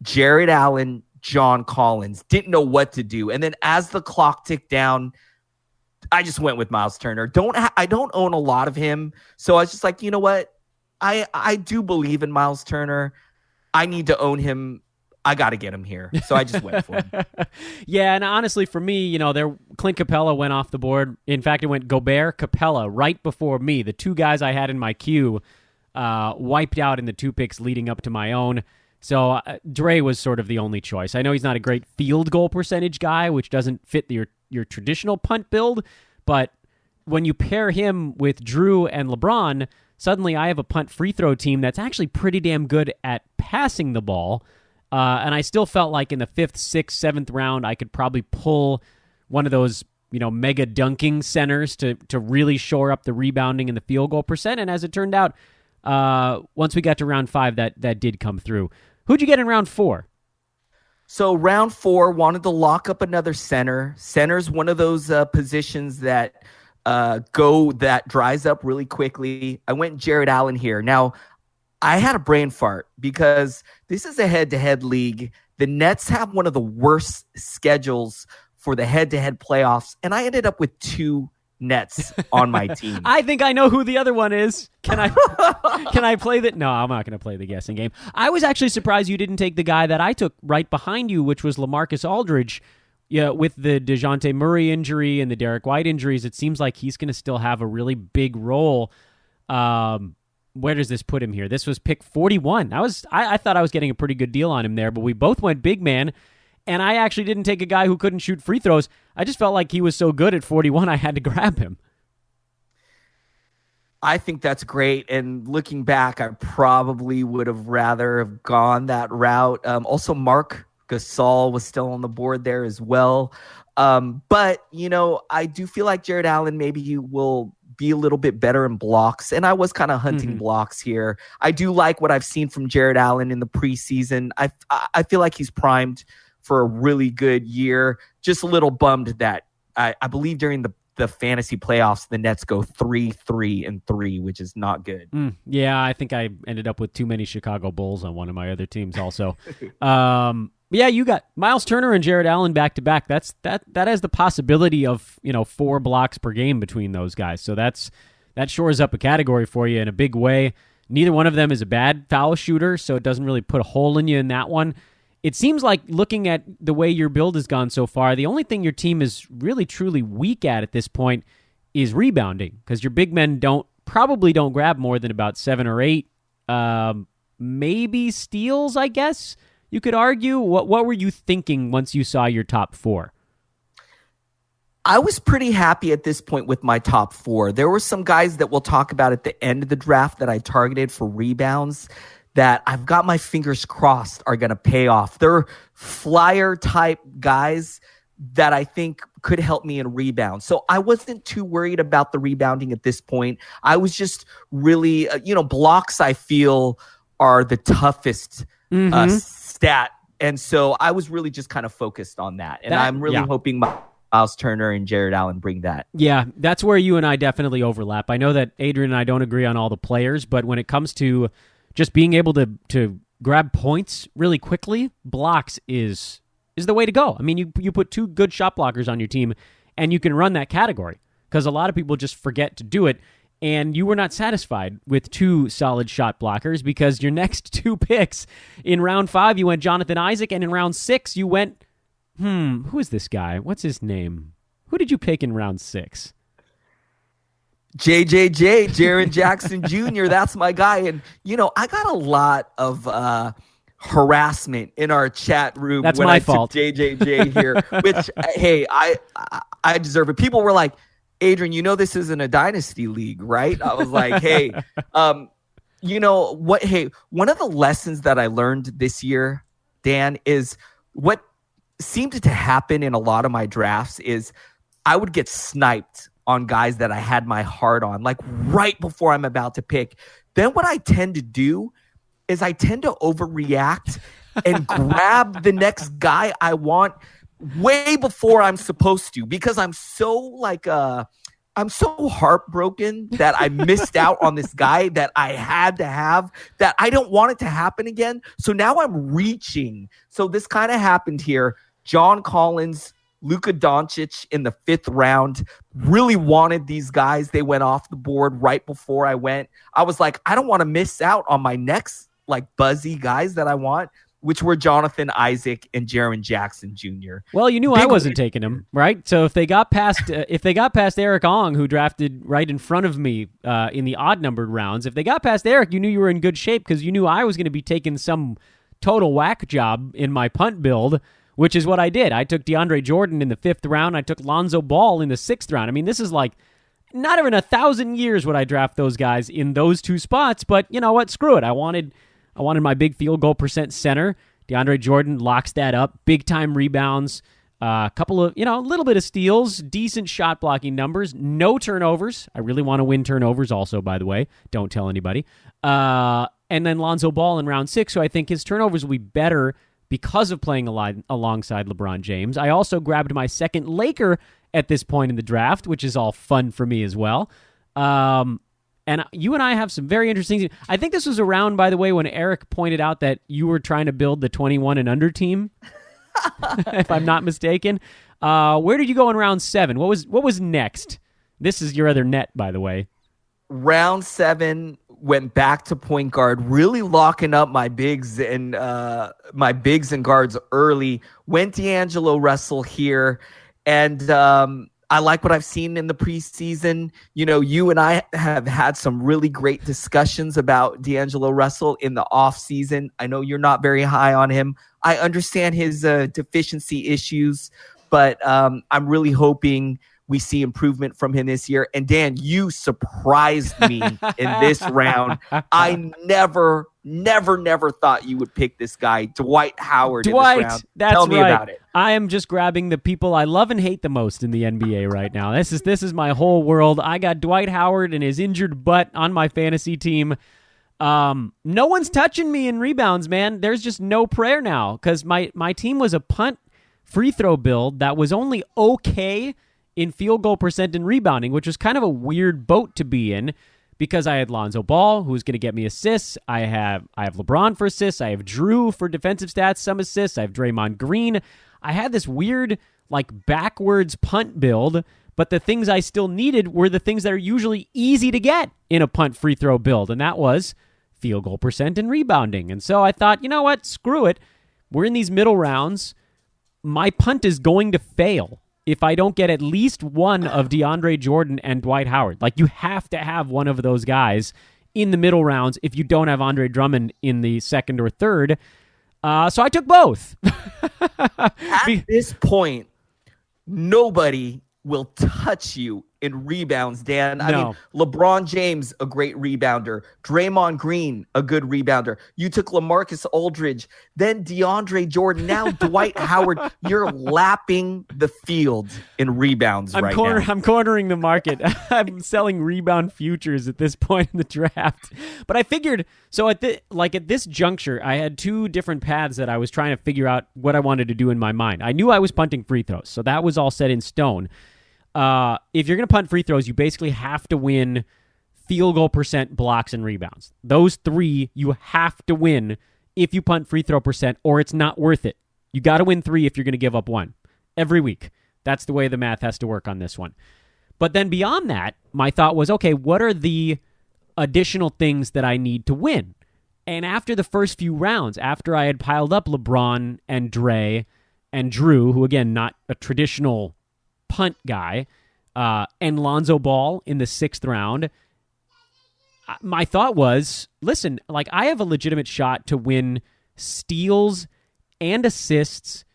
C: Jared Allen, John Collins. Didn't know what to do. And then as the clock ticked down, I just went with Miles Turner. I don't own a lot of him. So I was just like, you know what? I do believe in Miles Turner. I need to own him. I got to get him here. So I just went for him.
B: Yeah, and honestly, for me, Clint Capella went off the board. In fact, it went Gobert, Capella right before me. The 2 guys I had in my queue wiped out in the 2 picks leading up to my own. So Dre was sort of the only choice. I know he's not a great field goal percentage guy, which doesn't fit your traditional punt build, but when you pair him with Drew and LeBron, suddenly I have a punt free throw team that's actually pretty damn good at passing the ball. And I still felt like in the 5th, 6th, 7th round, I could probably pull one of those, mega dunking centers to really shore up the rebounding and the field goal percent. And as it turned out, once we got to round 5, that did come through. Who'd you get in round 4?
C: So round 4, wanted to lock up another center. Center's one of those positions that dries up really quickly. I went Jared Allen here. Now, I had a brain fart because this is a head-to-head league. The Nets have one of the worst schedules for the head-to-head playoffs, and I ended up with 2 Nets on my team.
B: I think I know who the other one is. Can I play that? No, I'm not going to play the guessing game. I was actually surprised you didn't take the guy that I took right behind you, which was LaMarcus Aldridge. Yeah, with the DeJounte Murray injury and the Derek White injuries, it seems like he's going to still have a really big role. Where does this put him here? This was pick 41. I thought I was getting a pretty good deal on him there, but we both went big man, and I actually didn't take a guy who couldn't shoot free throws. I just felt like he was so good at 41, I had to grab him.
C: I think that's great, and looking back, I probably would have rather have gone that route. Also, Mark Gasol was still on the board there as well. But, I do feel like Jared Allen maybe will be a little bit better in blocks. And I was kind of hunting blocks here. I do like what I've seen from Jared Allen in the preseason. I feel like he's primed for a really good year. Just a little bummed that I believe during the fantasy playoffs, the Nets go 3-3-3, which is not good.
B: Yeah, I think I ended up with too many Chicago Bulls on one of my other teams also. Yeah, you got Miles Turner and Jared Allen back to back. That has the possibility of 4 blocks per game between those guys. So that shores up a category for you in a big way. Neither one of them is a bad foul shooter, so it doesn't really put a hole in you in that one. It seems like looking at the way your build has gone so far, the only thing your team is really truly weak at this point is rebounding, because your big men probably don't grab more than about 7 or 8, maybe steals, I guess. You could argue. What were you thinking once you saw your top 4?
C: I was pretty happy at this point with my top 4. There were some guys that we'll talk about at the end of the draft that I targeted for rebounds that I've got my fingers crossed are going to pay off. They're flyer type guys that I think could help me in rebounds. So I wasn't too worried about the rebounding at this point. I was just really, blocks I feel are the toughest stat. And so I was really just kind of focused on that. And I'm really hoping Miles Turner and Jared Allen bring that.
B: Yeah, that's where you and I definitely overlap. I know that Adrian and I don't agree on all the players, but when it comes to just being able to grab points really quickly, blocks is the way to go. I mean, you put 2 good shot blockers on your team, and you can run that category, because a lot of people just forget to do it. And you were not satisfied with 2 solid shot blockers, because your next 2 picks in round 5, you went Jonathan Isaac, and in round 6, you went, who is this guy? What's his name? Who did you pick in round 6?
C: JJJ, Jaren Jackson Jr. That's my guy. And, I got a lot of harassment in our chat room.
B: That's
C: when
B: my
C: I
B: fault.
C: took JJJ here, which, hey, I deserve it. People were like, Adrian, this isn't a dynasty league, right? I was like, hey, what? Hey, one of the lessons that I learned this year, Dan, is what seemed to happen in a lot of my drafts is I would get sniped on guys that I had my heart on, like right before I'm about to pick. Then what I tend to do is I tend to overreact and grab the next guy I want way before I'm supposed to, because I'm so I'm so heartbroken that I missed out on this guy that I had to have, that I don't want it to happen again. So now I'm reaching. So this kind of happened here. John Collins, Luka Doncic in the 5th round. Really wanted these guys. They went off the board right before I went. I was like, I don't want to miss out on my next buzzy guys that I want, which were Jonathan Isaac and Jaren Jackson Jr.
B: Well, you knew I wasn't taking him, right? So if they got past Eric Ong, who drafted right in front of me in the odd-numbered rounds, if they got past Eric, you knew you were in good shape, because you knew I was going to be taking some total whack job in my punt build, which is what I did. I took DeAndre Jordan in the 5th round. I took Lonzo Ball in the 6th round. I mean, this is like not even 1,000 years would I draft those guys in those 2 spots, but you know what? Screw it. I wanted my big field goal percent center. DeAndre Jordan locks that up. Big time rebounds. A couple of, a little bit of steals. Decent shot blocking numbers. No turnovers. I really want to win turnovers also, by the way. Don't tell anybody. And then Lonzo Ball in round 6. So I think his turnovers will be better because of playing alongside LeBron James. I also grabbed my second Laker at this point in the draft, which is all fun for me as well. And you and I have some very interesting. I think this was around, by the way, when Eric pointed out that you were trying to build the 21 and under team, if I'm not mistaken. Where did you go in round 7? What was next? This is your other net, by the way.
C: Round 7 went back to point guard, really locking up my bigs and guards early. Went D'Angelo Russell here, and I like what I've seen in the preseason. You know, you and I have had some really great discussions about D'Angelo Russell in the offseason. I know you're not very high on him. I understand his deficiency issues, but I'm really hoping we see improvement from him this year. And Dan, you surprised me in this round. I never thought you would pick this guy, Dwight Howard, in this round. Tell me about it.
B: I am just grabbing the people I love and hate the most in the NBA right now. This is my whole world. I got Dwight Howard and his injured butt on my fantasy team. No one's touching me in rebounds, man. There's just no prayer now because my team was a punt free throw build that was only okay in field goal percent and rebounding, which was kind of a weird boat to be in because I had Lonzo Ball, who's going to get me assists. I have LeBron for assists. I have Drew for defensive stats, some assists. I have Draymond Green. I had this weird, like, backwards punt build, but the things I still needed were the things that are usually easy to get in a punt free throw build, and that was field goal percent and rebounding. And so I thought, you know what? Screw it. We're in these middle rounds. My punt is going to fail if I don't get at least one of DeAndre Jordan and Dwight Howard. Like, you have to have one of those guys in the middle rounds if you don't have Andre Drummond in the second or third. So I took both.
C: At this point, nobody will touch you in rebounds, Dan.
B: No.
C: I mean, LeBron James, a great rebounder. Draymond Green, a good rebounder. You took LaMarcus Aldridge, then DeAndre Jordan, now Dwight Howard. You're lapping the field in rebounds now.
B: I'm cornering the market. I'm selling rebound futures at this point in the draft. But I figured, so at this juncture, I had two different paths that I was trying to figure out what I wanted to do in my mind. I knew I was punting free throws, so that was all set in stone. If you're going to punt free throws, you basically have to win field goal percent, blocks, and rebounds. Those three you have to win if you punt free throw percent, or it's not worth it. You got to win 3 if you're going to give up 1 every week. That's the way the math has to work on this one. But then beyond that, my thought was, okay, what are the additional things that I need to win? And after the first few rounds, after I had piled up LeBron and Dre and Drew, who again, not a traditional punt guy, and Lonzo Ball in the 6th round, my thought was, listen, like, I have a legitimate shot to win steals and assists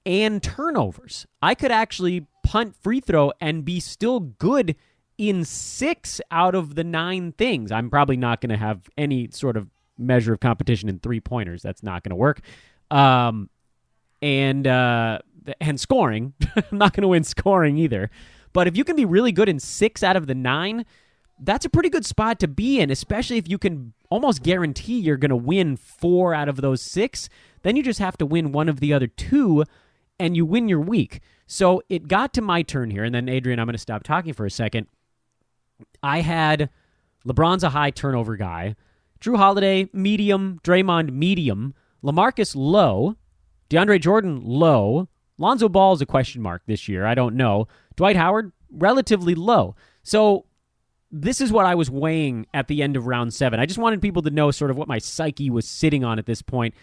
B: and turnovers. I could actually punt free throw and be still good in 6 out of the 9 things. I'm probably not going to have any sort of measure of competition in 3-pointers. That's not going to work. And scoring. I'm not going to win scoring either. But if you can be really good in 6 out of the 9, that's a pretty good spot to be in, especially if you can almost guarantee you're going to win 4 out of those 6. Then you just have to win one of the other 2, and you win your week. So it got to my turn here, and then, Adrian, I'm going to stop talking for a second. I had LeBron's a high turnover guy, Drew Holiday, medium, Draymond, medium, LaMarcus, low, DeAndre Jordan, low, Lonzo Ball is a question mark this year. I don't know. Dwight Howard, relatively low. So this is what I was weighing at the end of round 7. I just wanted people to know sort of what my psyche was sitting on at this point.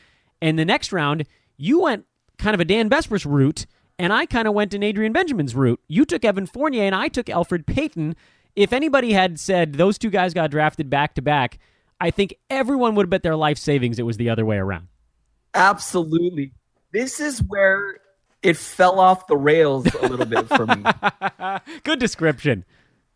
B: And the next round, you went kind of a Dan Besbris route, and I kind of went an Adrian Benjamins route. You took Evan Fournier, and I took Elfrid Payton. If anybody had said those two guys got drafted back-to-back, I think everyone would have bet their life savings it was the other way around.
C: Absolutely. This is where it fell off the rails a little bit for me.
B: Good description.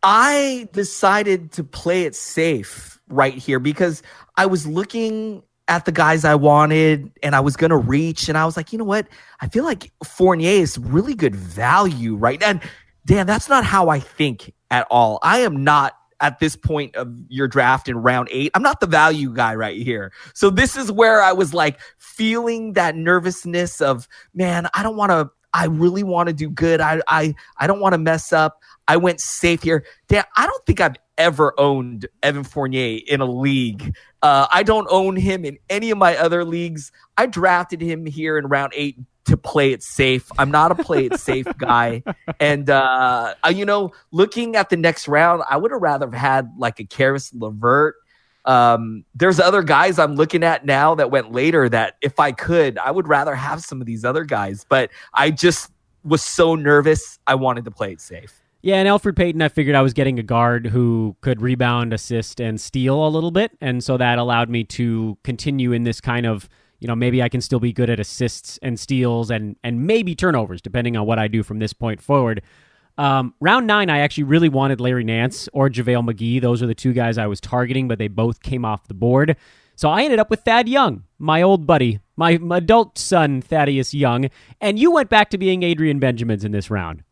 C: I decided to play it safe right here because I was looking at the guys I wanted and I was going to reach, and I was like, you know what? I feel like Fournier is really good value right now. And Dan, that's not how I think at all. I am not, at this point of your draft in round 8, I'm not the value guy right here. So this is where I was like feeling that nervousness of, man, I don't want I really want to do good. I don't want to mess up. I went safe here. Dan, I don't think I've ever owned Evan Fournier in a league. I don't own him in any of my other leagues. I drafted him here in round 8 to play it safe. I'm not a play it safe guy. And, looking at the next round, I would have rather had like a Karis LeVert. There's other guys I'm looking at now that went later that if I could, I would rather have some of these other guys. But I just was so nervous. I wanted to play it safe.
B: Yeah, and Elfrid Payton, I figured I was getting a guard who could rebound, assist, and steal a little bit. And so that allowed me to continue in this kind of, maybe I can still be good at assists and steals and maybe turnovers, depending on what I do from this point forward. Round 9, I actually really wanted Larry Nance or JaVale McGee. Those are the two guys I was targeting, but they both came off the board. So I ended up with Thad Young, my old buddy, my adult son, Thaddeus Young. And you went back to being Adrian Benjamins in this round.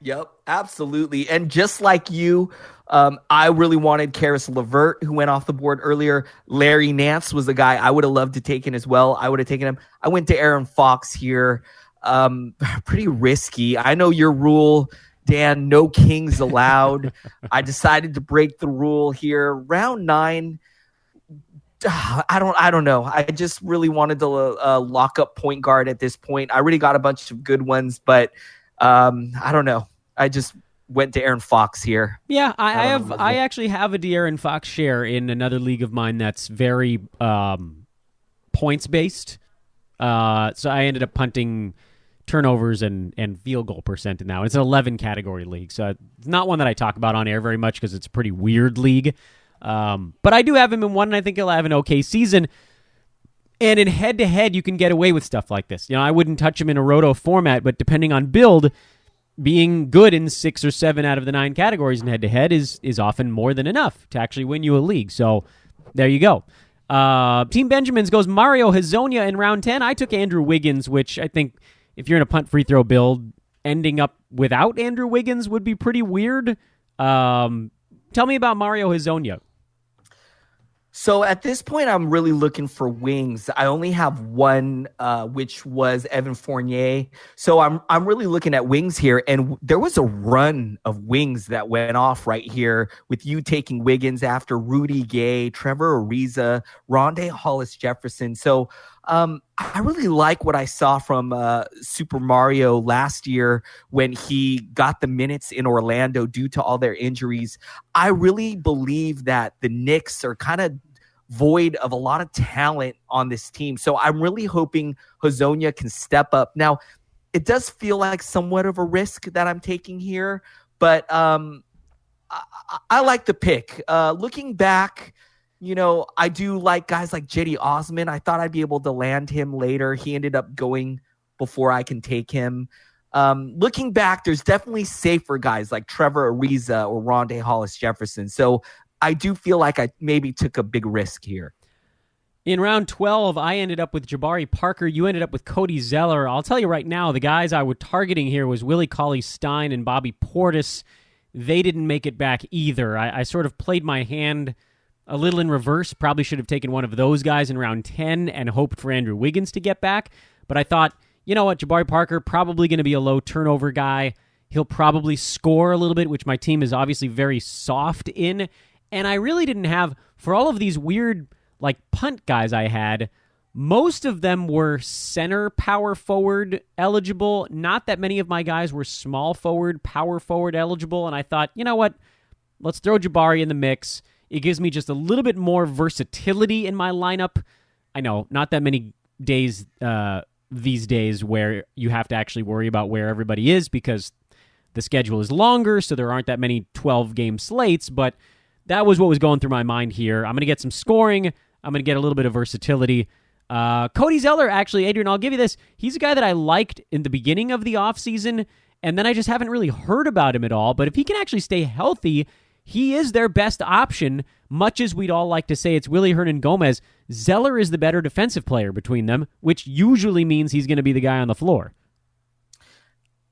C: Yep, absolutely. And just like you, I really wanted Karis LeVert, who went off the board earlier. Larry Nance was the guy I would have loved to take in as well. I would have taken him. I went to Aaron Fox here. Pretty risky. I know your rule, Dan, no kings allowed. I decided to break the rule here. Round 9, I don't know. I just really wanted to lock up point guard at this point. I already got a bunch of good ones, but I don't know. I just went to Aaron Fox here.
B: Yeah, I actually have a De'Aaron Fox share in another league of mine that's very points based. So I ended up punting turnovers and field goal percent now. It's an 11 category league, so it's not one that I talk about on air very much because it's a pretty weird league. But I do have him in one, and I think he'll have an okay season. And in head-to-head, you can get away with stuff like this. I wouldn't touch him in a roto format, but depending on build, being good in 6 or 7 out of the 9 categories in head-to-head is often more than enough to actually win you a league. So there you go. Team Benjamins goes Mario Hezonja in round 10. I took Andrew Wiggins, which I think if you're in a punt free throw build, ending up without Andrew Wiggins would be pretty weird. Tell me about Mario Hezonja.
C: So at this point, I'm really looking for wings. I only have one, which was Evan Fournier. So I'm really looking at wings here. And there was a run of wings that went off right here with you taking Wiggins after Rudy Gay, Trevor Ariza, Rondé Hollis-Jefferson. So I really like what I saw from Super Mario last year when he got the minutes in Orlando due to all their injuries. I really believe that the Knicks are kind of void of a lot of talent on this team. So I'm really hoping Hezonja can step up. Now, it does feel like somewhat of a risk that I'm taking here, but I like the pick. Looking back, I do like guys like Cedi Osman. I thought I'd be able to land him later. He ended up going before I can take him. Looking back, there's definitely safer guys like Trevor Ariza or Rondé Hollis-Jefferson. So I do feel like I maybe took a big risk here.
B: In round 12, I ended up with Jabari Parker. You ended up with Cody Zeller. I'll tell you right now, the guys I was targeting here was Willie Cauley-Stein and Bobby Portis. They didn't make it back either. I sort of played my hand a little in reverse. Probably should have taken one of those guys in round 10 and hoped for Andrew Wiggins to get back. But I thought, you know what, Jabari Parker, probably going to be a low turnover guy. He'll probably score a little bit, which my team is obviously very soft in. And I really didn't have, for all of these weird, punt guys I had, most of them were center power forward eligible. Not that many of my guys were small forward, power forward eligible. And I thought, you know what? Let's throw Jabari in the mix. It gives me just a little bit more versatility in my lineup. I know, not that many days these days where you have to actually worry about where everybody is because the schedule is longer, so there aren't that many 12-game slates, but that was what was going through my mind here. I'm going to get some scoring. I'm going to get a little bit of versatility. Cody Zeller, actually, Adrian, I'll give you this. He's a guy that I liked in the beginning of the offseason, and then I just haven't really heard about him at all. But if he can actually stay healthy, he is their best option, much as we'd all like to say it's Willie Hernan-Gomez. Zeller is the better defensive player between them, which usually means he's going to be the guy on the floor.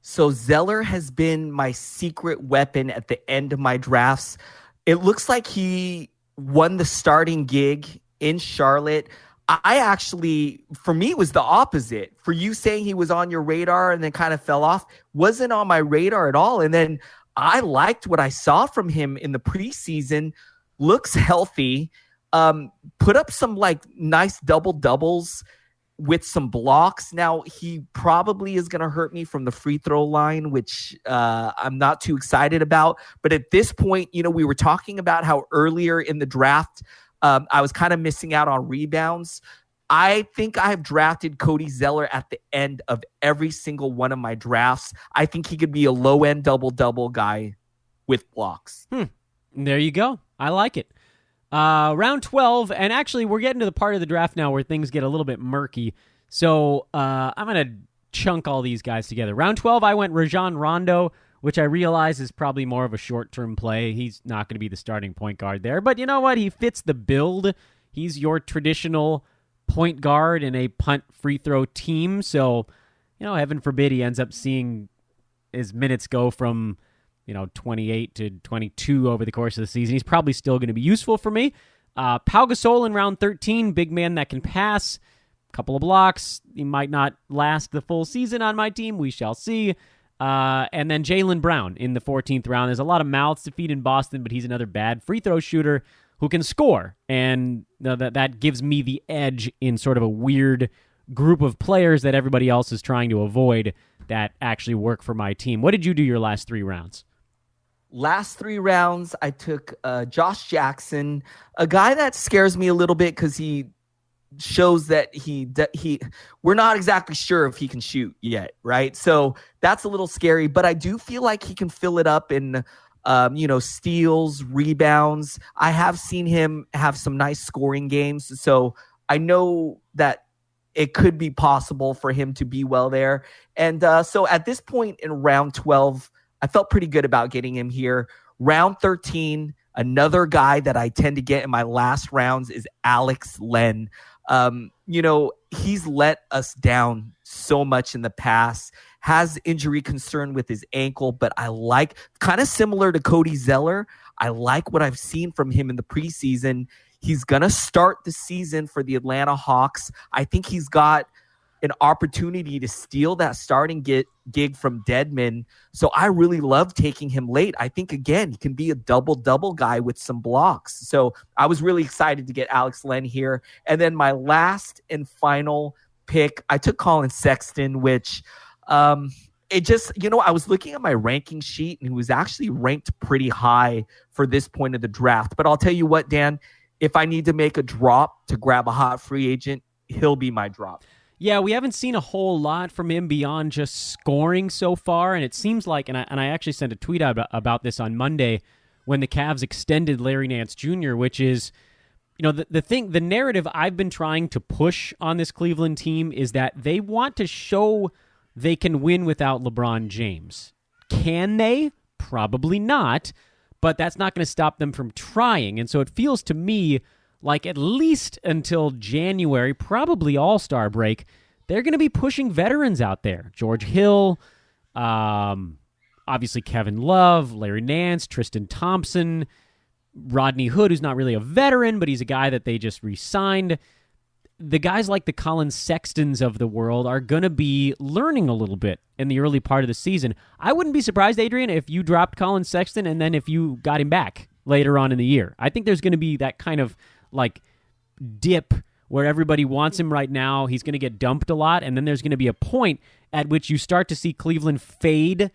C: So Zeller has been my secret weapon at the end of my drafts. It looks like he won the starting gig in Charlotte. I actually, for me, it was the opposite. For you saying he was on your radar and then kind of fell off, wasn't on my radar at all. And then I liked what I saw from him in the preseason. Looks healthy. Put up some like nice double doubles with some blocks. Now he probably is going to hurt me from the free throw line, which I'm not too excited about. But at this point, we were talking about how earlier in the draft, I was kind of missing out on rebounds. I think I've drafted Cody Zeller at the end of every single one of my drafts. I think he could be a low-end double-double guy with blocks.
B: There you go. I like it. Round 12, and actually we're getting to the part of the draft now where things get a little bit murky. So I'm going to chunk all these guys together. Round 12, I went Rajon Rondo, which I realize is probably more of a short-term play. He's not going to be the starting point guard there. But you know what? He fits the build. He's your traditional point guard in a punt free throw team. So, heaven forbid he ends up seeing his minutes go from, 28 to 22 over the course of the season. He's probably still going to be useful for me. Pau Gasol in round 13, big man that can pass, a couple of blocks. He might not last the full season on my team. We shall see. And then Jaylen Brown in the 14th round. There's a lot of mouths to feed in Boston, but he's another bad free throw shooter who can score. And that gives me the edge in sort of a weird group of players that everybody else is trying to avoid that actually work for my team. What did you do your last 3 rounds?
C: Last 3 rounds, I took Josh Jackson, a guy that scares me a little bit because he shows that we're not exactly sure if he can shoot yet, right? So that's a little scary, but I do feel like he can fill it up in steals, rebounds. I have seen him have some nice scoring games, so I know that it could be possible for him to be well there. And so at this point in round 12, I felt pretty good about getting him here. Round 13, another guy that I tend to get in my last rounds is Alex Len. He's let us down so much in the past, has injury concern with his ankle, but I like, kind of similar to Cody Zeller, I like what I've seen from him in the preseason. He's going to start the season for the Atlanta Hawks. I think he's got an opportunity to steal that starting gig from Dedmon. So I really love taking him late. I think, again, he can be a double-double guy with some blocks. So I was really excited to get Alex Len here. And then my last and final pick, I took Colin Sexton, which it just, I was looking at my ranking sheet and he was actually ranked pretty high for this point of the draft. But I'll tell you what, Dan, if I need to make a drop to grab a hot free agent, he'll be my drop.
B: Yeah, we haven't seen a whole lot from him beyond just scoring so far, and it seems like, and I actually sent a tweet out about this on Monday when the Cavs extended Larry Nance Jr., which is, the narrative I've been trying to push on this Cleveland team is that they want to show they can win without LeBron James. Can they? Probably not, but that's not going to stop them from trying, and so it feels to me like at least until January, probably All-Star break, they're going to be pushing veterans out there. George Hill, obviously Kevin Love, Larry Nance, Tristan Thompson, Rodney Hood, who's not really a veteran, but he's a guy that they just re-signed. The guys like the Colin Sextons of the world are going to be learning a little bit in the early part of the season. I wouldn't be surprised, Adrian, if you dropped Colin Sexton and then if you got him back later on in the year. I think there's going to be that kind of dip where everybody wants him right now. He's going to get dumped a lot, and then there's going to be a point at which you start to see Cleveland fade.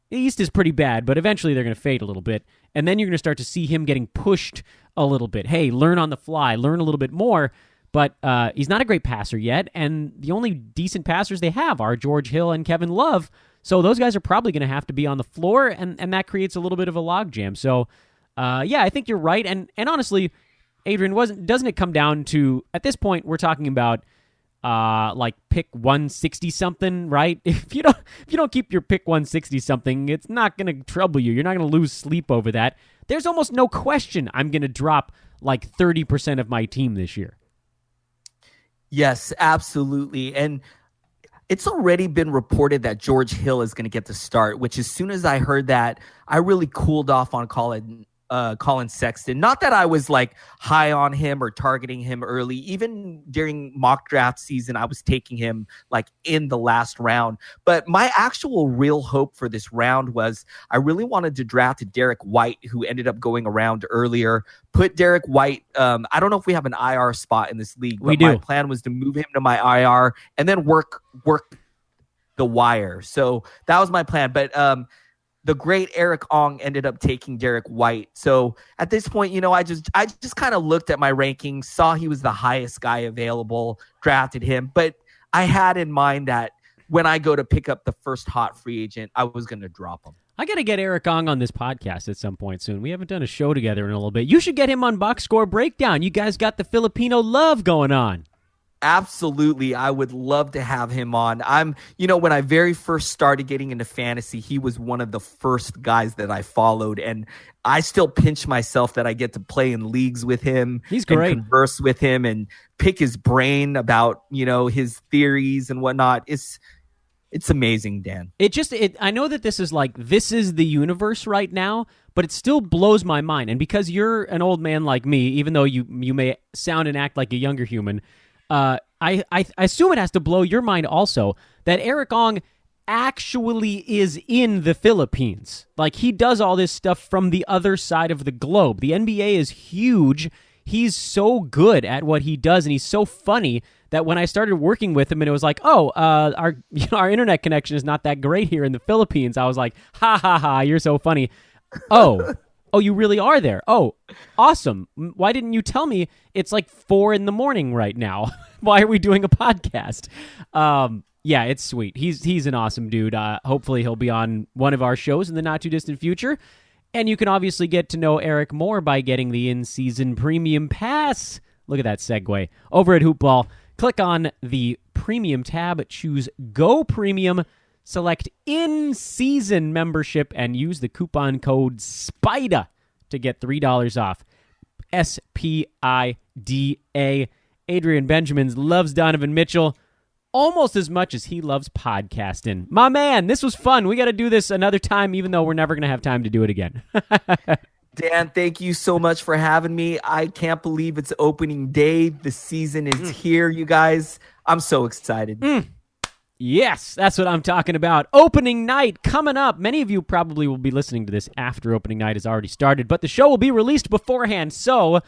B: The East is pretty bad, but eventually they're going to fade a little bit, and then you're going to start to see him getting pushed a little bit. Hey, learn on the fly, learn a little bit more, but he's not a great passer yet, and the only decent passers they have are George Hill and Kevin Love, so those guys are probably going to have to be on the floor, and that creates a little bit of a logjam. So, I think you're right, and honestly, Adrian, doesn't it come down to, at this point, we're talking about pick 160 something, right? If you don't keep your pick 160 something, it's not going to trouble you. You're not going to lose sleep over that. There's almost no question I'm going to drop 30% of my team this year.
C: Yes, absolutely. And it's already been reported that George Hill is going to get the start, which as soon as I heard that, I really cooled off on Colin Colin Sexton. Not that I was like high on him or targeting him early. Even during mock draft season, I was taking him like in the last round. But my actual real hope for this round was I really wanted to draft Derek White, who ended up going around earlier. Put Derek White. I don't know if we have an IR spot in this league, but my plan was to move him to my IR and then work the wire. So that was my plan. But the great Eric Ong ended up taking Derek White. So at this point, I just kind of looked at my rankings, saw he was the highest guy available, drafted him. But I had in mind that when I go to pick up the first hot free agent, I was going to drop him.
B: I got to get Eric Ong on this podcast at some point soon. We haven't done a show together in a little bit. You should get him on Box Score Breakdown. You guys got the Filipino love going on.
C: Absolutely. I would love to have him on. When I very first started getting into fantasy, he was one of the first guys that I followed. And I still pinch myself that I get to play in leagues with him.
B: He's great.
C: And converse with him and pick his brain about, his theories and whatnot. It's amazing, Dan.
B: I know that this is the universe right now, but it still blows my mind. And because you're an old man like me, even though you may sound and act like a younger human, I assume it has to blow your mind also that Eric Ong actually is in the Philippines. Like, he does all this stuff from the other side of the globe. The NBA is huge. He's so good at what he does, and he's so funny that when I started working with him and it was like, our internet connection is not that great here in the Philippines, I was like, ha ha ha, you're so funny. Oh, you really are there? Oh, awesome. Why didn't you tell me it's like 4 a.m. right now? Why are we doing a podcast? Yeah, it's sweet. He's an awesome dude. Hopefully he'll be on one of our shows in the not-too-distant future. And you can obviously get to know Eric more by getting the in-season premium pass. Look at that segue. Over at Hoopball, click on the premium tab, choose Go Premium, select in-season membership, and use the coupon code SPIDA to get $3 off. SPIDA. Adrian Benjamins loves Donovan Mitchell almost as much as he loves podcasting. My man, this was fun. We got to do this another time, even though we're never going to have time to do it again.
C: Dan, thank you so much for having me. I can't believe it's opening day. The season is here, you guys. I'm so excited.
B: Yes, that's what I'm talking about. Opening night coming up. Many of you probably will be listening to this after opening night has already started, but the show will be released beforehand. So,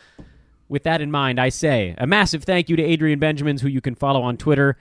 B: with that in mind, I say a massive thank you to Adrian Benjamins, who you can follow on Twitter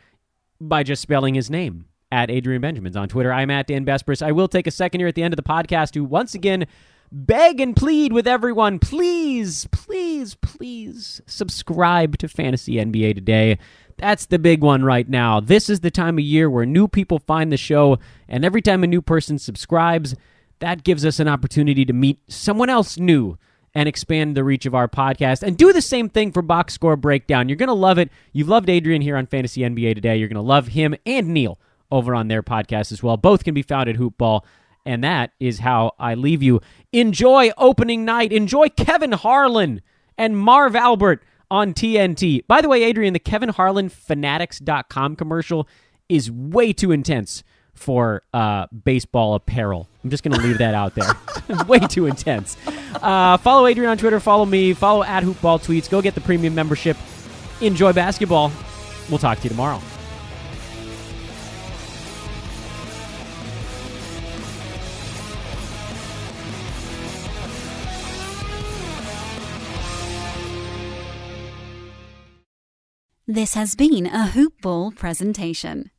B: by just spelling his name, at Adrian Benjamins on Twitter. I'm at Dan Besbris. I will take a second here at the end of the podcast to once again beg and plead with everyone, please, please, please subscribe to Fantasy NBA Today. That's the big one right now. This is the time of year where new people find the show, and every time a new person subscribes, that gives us an opportunity to meet someone else new and expand the reach of our podcast. And do the same thing for Box Score Breakdown. You're going to love it. You've loved Adrian here on Fantasy NBA Today. You're going to love him and Neil over on their podcast as well. Both can be found at Hoopball. And that is how I leave you. Enjoy opening night. Enjoy Kevin Harlan and Marv Albert on TNT. By the way, Adrian, the Kevin Harlan Fanatics.com commercial is way too intense for baseball apparel. I'm just going to leave that out there. Way too intense. Follow Adrian on Twitter. Follow me. Follow at Hoopball Tweets. Go get the premium membership. Enjoy basketball. We'll talk to you tomorrow.
A: This has been a Hoop Ball presentation.